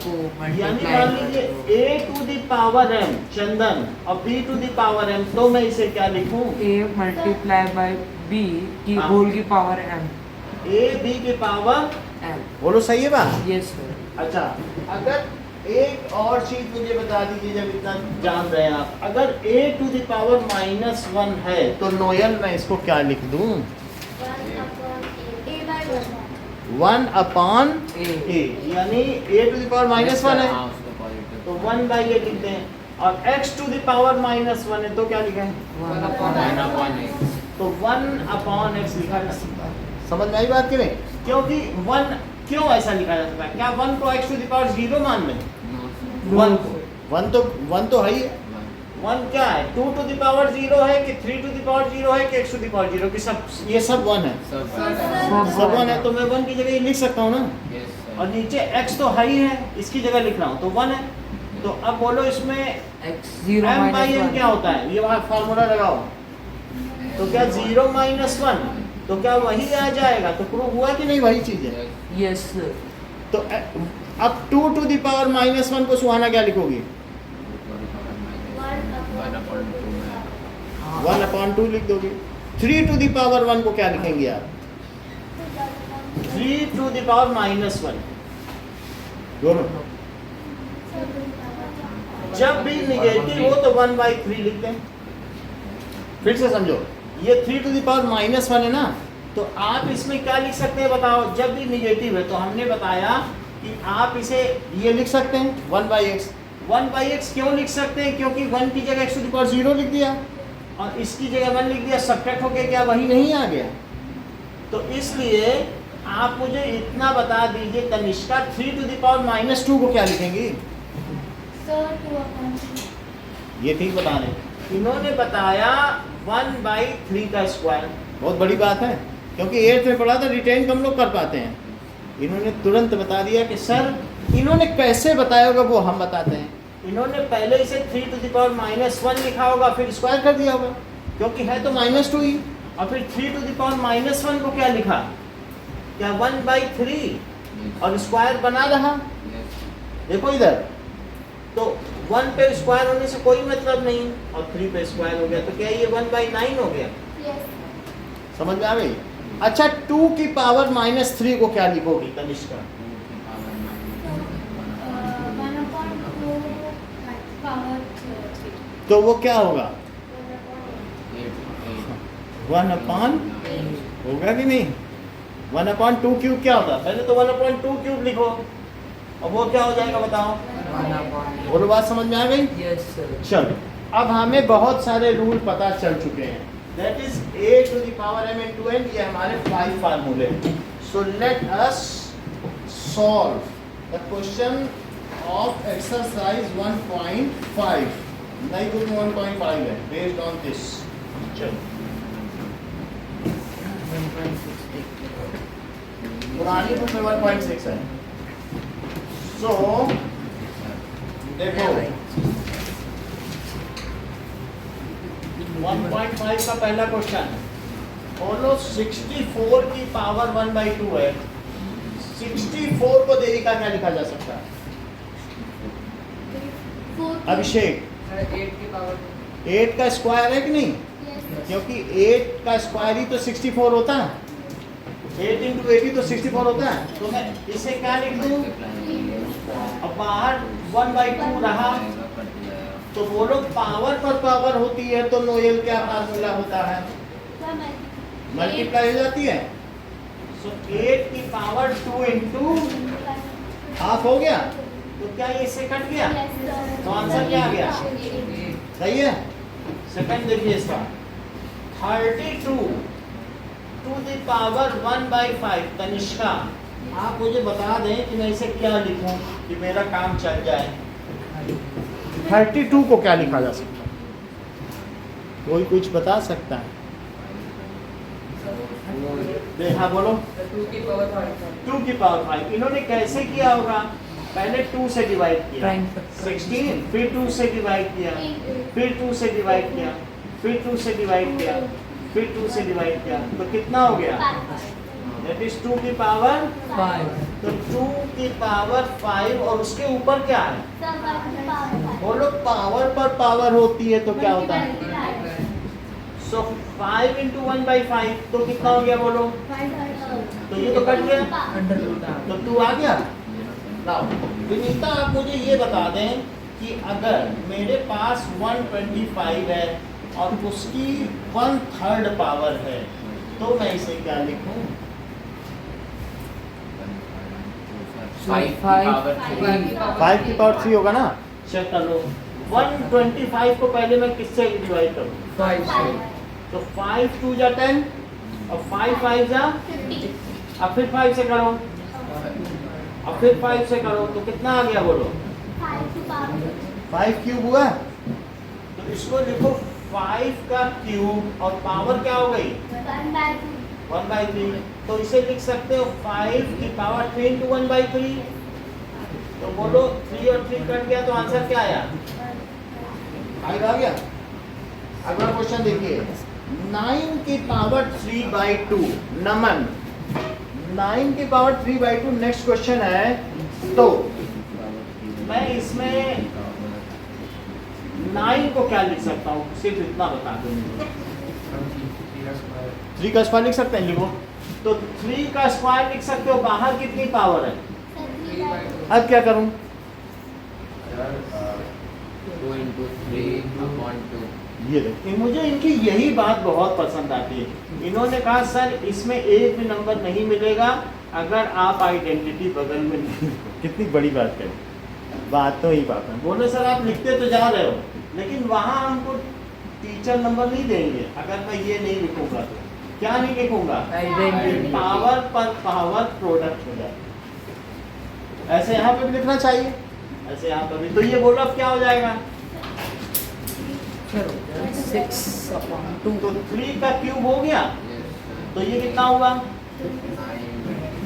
यानी मान लीजिए a to the power m Chandan और b to the power m, तो मैं इसे क्या लिखूं a मल्टीप्लाई बाय b की हाँ। होल की पावर m a b के पावर, m। बोलो सही है बात। Yes sir. अच्छा अगर एक और चीज मुझे बता दीजिए जब इतना जान रहे हैं आप, अगर a टू द पावर -1 है तो नोयल मैं इसको क्या लिख दूं 1 अपॉन a, यानी a to the power yes, -1 sir, है हाँ, उसको positive. तो 1/a लिखते हैं, और x टू द पावर -1 है तो क्या लिखा है 1 upon x. तो 1 अपॉन x लिखा जा सकता है। समझ में आई बात कि नहीं, क्योंकि 1 क्यों ऐसा लिखा जा सकता है, क्या 1 को x टू द पावर 0 मान लें, No, 1 तो है ही है, 1 क्या है 2 टू द पावर 0 है कि 3 टू द पावर 0 है कि x टू द पावर 0 की सब, ये सब 1 है, सब सब 1 है, तो मैं 1 की जगह ये लिख सकता हूँ ना, yes, sir. और नीचे x तो है ही है, इसकी जगह लिख रहा हूँ तो 1 है। तो अब बोलो इसमें x 0 m by minus n क्या होता है, ये वहाँ फार्मूला लगाओ, तो क्या 0 - 1 तो क्या वही आ जाएगा, तो प्रूव हुआ कि नहीं वही चीज है। Yes. Yes sir. तो अब 2 टू द पावर -1 को सुहाना क्या लिखोगी 1 upon 2 में. 1 अपॉन 2 लिख दोगे। 3 टू द पावर 1 को क्या लिखेंगे आप 3 टू द पावर -1, दोनों जब भी निगेटिव हो तो 1/3 लिखते हैं। फिर से समझो, ये 3 टू द पावर -1 है ना, तो आप इसमें क्या लिख सकते हैं बताओ, जब भी निगेटिव है तो हमने बताया कि आप इसे ये लिख सकते हैं 1/x। 1/x क्यों लिख सकते हैं, क्योंकि 1 की जगह x टू द पावर 0 लिख दिया और इसकी जगह 1 लिख दिया, सब्ट्रैक्ट होके क्या वही नहीं आ गया। तो इसलिए आप मुझे इतना बता दीजिए तनिष्का 3 टू द पावर -2 को क्या लिखेंगी, ये ठीक बता रहे, इन्होंने बताया 1/3 का स्क्वायर, बहुत बड़ी बात है क्योंकि 8th में पढ़ा था, रिटेन कम लोग कर पाते हैं, इन्होंने तुरंत बता दिया कि सर इन्होंने कैसे बताया होगा वो हम बताते हैं। इन्होंने पहले इसे 3 टू द पावर -1 लिखा होगा फिर स्क्वायर कर दिया होगा क्योंकि है तो -2 ही, और फिर 3 टू द पावर -1 को क्या लिखा, क्या 1/3 और स्क्वायर बना रहा। Yes. देखो इधर, तो 1 पे स्क्वायर होने से कोई मतलब नहीं और 3 पे स्क्वायर हो गया तो क्या ये 1/9 हो गया, समझ में आ गई। अच्छा 2 की पावर -3 को क्या लिखोगी तनिष्का 2 की power -3. तो वो क्या होगा 8. 1/, होगा कि नहीं, 1/2 क्यूब क्या होता है, पहले तो 1/2 क्यूब लिखो और वो क्या हो जाएगा बताओ, बोलो बात समझ में आ गई। Yes sir. चलो अब हमें बहुत सारे रूल पता चल चुके हैं, that is a to the power m into n, ये हमारे 5 फार्मूले हैं। So let us solve the question of exercise 1.5 नहीं कुछ 1.5 है बेस्ड ऑन दिस। चलो पुरानी बुक में 1.6 है। सो देखो 1.5 का पहला क्वेश्चन बोलो 64 की पावर 1/2 है। 64 को देविका क्या लिखा जा सकता है? अभिषेक 8 की पावर 8 का स्क्वायर है कि नहीं? क्योंकि 8 का स्क्वायर ही तो 64 होता है। 8 इंटू 8 ही तो 64 होता है। तो मैं इसे क्या लिख दूं? अब बाहर 1/2 रहा तो बोलो पावर पर पावर होती है तो नोएल क्या फार्मूला होता है? मल्टीप्लाई हो जाती है। सो 8 की पावर 2 इंटू हाफ हो गया। तो क्या ये इससे कट गया? तो आंसर क्या आ गया? सही है। सेकंड देखिए इसका 32 टू द पावर 1/5। तनिष्का आप मुझे बता दें कि मैं इसे क्या लिखूं कि मेरा काम चल जाए। 32 को क्या लिखा जा सकता है? कोई कुछ बता सकता है? हाँ बोलो। 2 की पावर 5 2 की पावर 5 इन्होंने कैसे किया होगा? पहले 2 से डिवाइड किया, Prime 16, फिर 2 से डिवाइड किया, फिर 2 से डिवाइड किया, फिर 2 से डिवाइड किया, फिर 2 से डिवाइड किया, तो कितना हो गया? दैट इज 2 की पावर 5 तो 2 की पावर 5 और उसके ऊपर क्या है? बोलो पावर पर पावर होती है तो क्या होता है? सो 5 इंटू 1/5 तो कितना हो गया बोलो? तो ये तो कट गया अंडर रूट तो 2 आ गया। नाउ विनीता आप मुझे ये बता दें कि अगर मेरे पास 125 है और उसकी 1/3 पावर है तो मैं इसे क्या लिखूं? 5 5 की पावर 3 होगा ना? चेक कर लो। 125 को पहले मैं किससे डिवाइड करूं? 5 से तो 5 2 जा 10 और 5 5 जा, अब फिर 5 से करो, अब फिर 5 से करो तो कितना आ गया बोलो? 5 क्यूब हुआ। तो इसको लिखो 5 का क्यूब और पावर क्या हो गई? 1/3। तो इसे लिख सकते हो 5 की पावर 3 इंटू 1/3। तो बोलो 3 और 3 कट गया तो आंसर क्या आया? 5 आ गया। अगला क्वेश्चन देखिए 9 की पावर 3/2। नमन 9 की पावर 3/2 नेक्स्ट क्वेश्चन है। तो मैं इसमें 9 को क्या लिख सकता हूँ? सिर्फ इतना बता दो मुझे। 3 का स्क्वायर लिख सकते हैं? लिखो। तो 3 का स्क्वायर लिख सकते हो। बाहर कितनी पावर है? अब क्या करूं? 2 into 3 upon 2 ये देखिए मुझे इनकी यही बात बहुत पसंद आती है। इन्होंने कहा सर इसमें एक भी नंबर नहीं मिलेगा अगर आप आइडेंटिटी बगल में नहीं। कितनी बड़ी बात है। बात तो ही बात है। बोले सर आप लिखते तो जा रहे हो लेकिन वहाँ हमको टीचर नंबर नहीं देंगे अगर मैं ये नहीं लिखूंगा तो। क्या नहीं लिखूंगा? Identity. पावर पर पावर प्रोडक्ट हो जाए। ऐसे यहाँ पे भी लिखना चाहिए, ऐसे यहाँ पर भी। तो ये बोलो अब क्या हो जाएगा? 6/2 तो 3 का क्यूब हो गया तो ये कितना हुआ?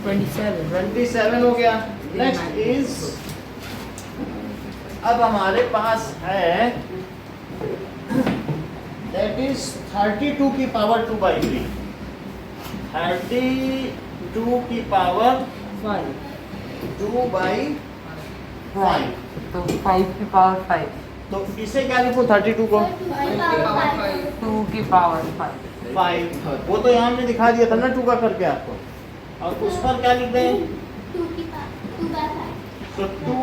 27 हो गया। नेक्स्ट इज अब हमारे पास है दैट इज 32 की पावर 2/3। 32 की पावर 2/5। तो 5 की पावर 5 तो इसे क्या लिखूं? 32 को 2 की पावर 5 5। वो तो यहाँ हमने दिखा दिया था ना 2 का करके आपको। और उस पर क्या लिख दें? तो 2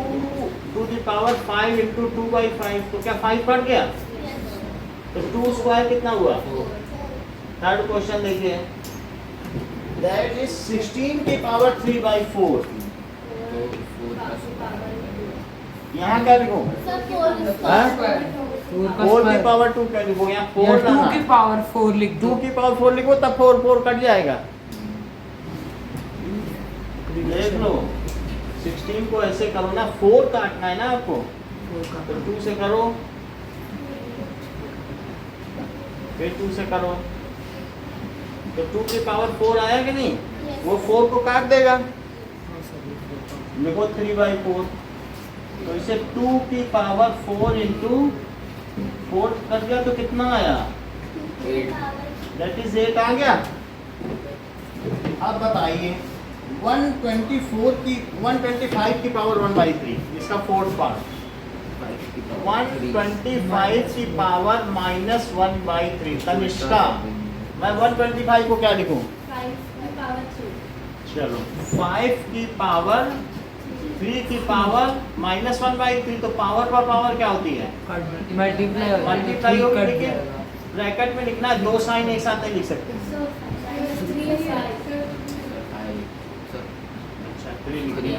टू द पावर 5 इंटू 2/5 तो क्या 5 कट गया? तो 2 स्क्वायर कितना हुआ? थर्ड क्वेश्चन देखिए दैट इज 16 की पावर 3/4। यहाँ क्या लिखूं? 4 की पावर 2 क्या लिखो? यहाँ 4 2 की पावर 4 लिख 2 दो। की पावर 4 लिखो तब 4 4 कट जाएगा। देख लो 16 को ऐसे करो ना, 4 काटना है ना आपको, 4 का तो 2 से करो, फिर 2 से करो, तो 2 की पावर 4 आया कि नहीं? Yes. वो 4 को काट देगा, हाँ सर, ये 4 का लिखो 3/4, तो इसे 2 की पावर 4 इंटू 4 कर दिया तो कितना आया? 8 दैट इज 8 आ गया। अब बताइए 125 की पावर 1/3, इसका फोर्थ पार्ट, 125 की पावर -1/3। तनिष्का, मैं 125 को क्या लिखूं? 5 की पावर 3 चलो 5 की पावर 3 की पावर -1/3, तो पावर पर पावर क्या होती है? मल्टीप्लाई हो जाएगा, मल्टीप्लाई ठीक होगी, कट लेकिन जाएगा। ब्रैकेट में लिखना है, 2 साइन एक साथ नहीं लिख सकते। so 3 5 अच्छा 3 लिख दिया।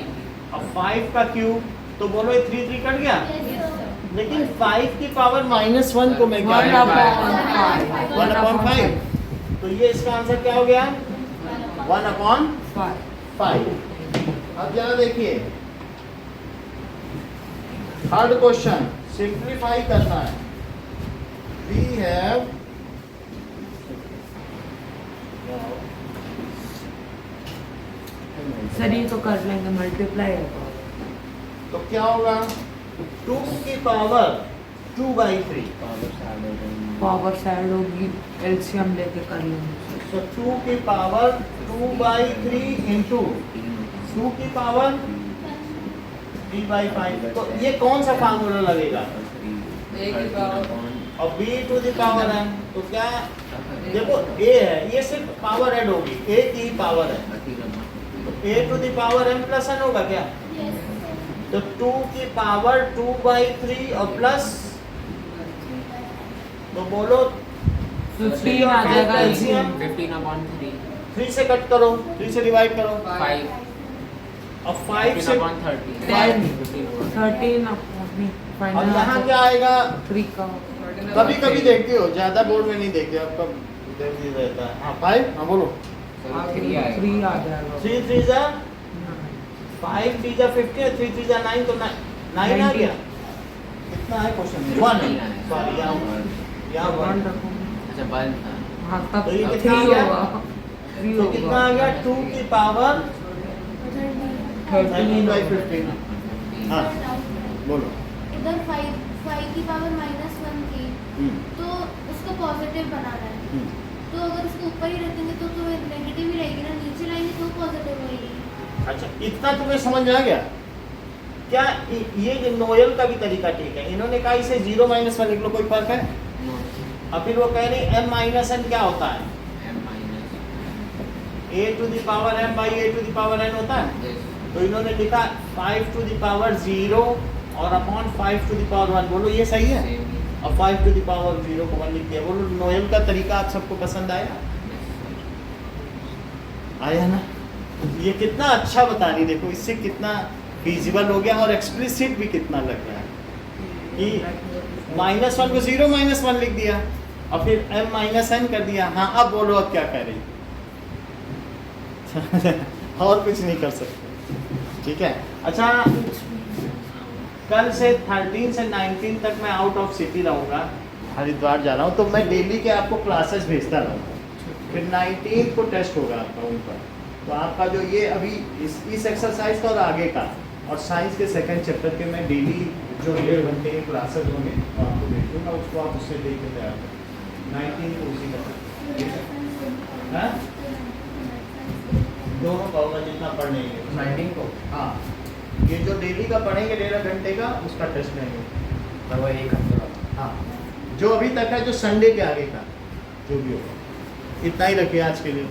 अब 5 का क्यूब, तो बोलो ये 3 कट गया, लेकिन 5 की पावर -1 को मैं क्या 1/5 1/5, तो ये इसका आंसर क्या हो गया? 1/5। 5 अब जरा देखिए थर्ड क्वेश्चन, सिंप्लीफाई करना है। वी हैव सर ये तो कर लेंगे, मल्टीप्लाई है तो क्या होगा? 2 की पावर 2/3, पावर साइड होगी, एलसीएम लेके कर लेंगे। तो 2 की पावर 2/3 इंटू 2 की पावर 3/5, तो ये कौन सा फार्मूला लगेगा? A की पावर और b to the power n, तो क्या देखो a है, ये सिर्फ पावर ऐड होगी, a की पावर है, तो a to the power n plus n होगा क्या? तो 2 की पावर 2/3 और प्लस, तो बोलो 15 आ जाएगा LCM, 15/3 3 से कट करो, 3 से डिवाइड करो, 5 और 5 से 15/30 13 अब यहाँ क्या आएगा? 3 का कभी कभी देखते हो, ज्यादा बोर्ड में नहीं देखते, आपका देख ही रहता है। हाँ 5, हाँ बोलो। 3 आएगा 3 आ जाएगा 3 3 जा 5 3 जा 50 और 3 3 जा 9, तो 9 आ गया। कितना है क्वेश्चन में? 1 है, सॉरी यहाँ 1। अच्छा 1 था। हाँ तब तो ये 3 कितना आ गया? होगा, 3 तो कितना आ गया? 2 की पावर 13/15। हाँ बोलो। इधर 5 की पावर -1 थी, तो उसको पॉजिटिव बनाना है। तो अगर उसको ऊपर ही रखेंगे तो नेगेटिव ही रहेगी ना, नीचे लाएंगे तो पॉजिटिव होगी। अच्छा इतना तुम्हें समझ में आ गया क्या? ये नोयल का भी तरीका ठीक है, इन्होंने कहा इसे 0 - 1 लिख लो, कोई फर्क है? और फिर वो कह रहे m - n क्या होता है? a to the power m बाई a to the power n होता है। तो इन्होंने लिखा 5 टू द पावर 0 और अपॉन 5 टू द पावर 1, बोलो ये सही है? और 5 टू द पावर 0 को 1 लिख दिया। बोलो नोयल का तरीका आप सबको पसंद आया? आया ना? ये कितना अच्छा बता रही, देखो इससे कितना फिजिबल हो गया और एक्सप्लिसिट भी कितना लग रहा है कि -1 को 0 - 1 लिख दिया और फिर m - n कर दिया। हाँ अब बोलो अब क्या कह रही और कुछ नहीं कर सकते, ठीक है? अच्छा कल से 13 से 19 तक मैं आउट ऑफ सिटी रहूँगा, हरिद्वार जा रहा हूँ, तो मैं डेली के आपको क्लासेस भेजता रहूँगा। फिर 19 को टेस्ट होगा आपका उन पर, तो आपका जो ये अभी इस एक्सरसाइज का और आगे का और साइंस के सेकंड चैप्टर के मैं डेली जो 1.5 घंटे के क्लासेस होंगे वो आपको भेज दूँगा, उसको आप उससे देख के तैयार करें। 19 को उसी का हाँ दोनों का होगा जितना पढ़ने के 19 को हाँ, ये जो डेली का पढ़ेंगे 1.5 घंटे का उसका टेस्ट लेंगे। पर वो 1 हफ्ते बाद। हाँ जो अभी तक है, जो संडे के आगे का जो भी होगा, इतना ही रखिए आज के लिए।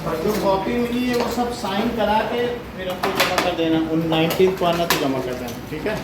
और जो कॉपी मिली है वो सब साइन करा के फिर हमको जमा कर देना, उन 19 को आना तो जमा कर देना, ठीक है?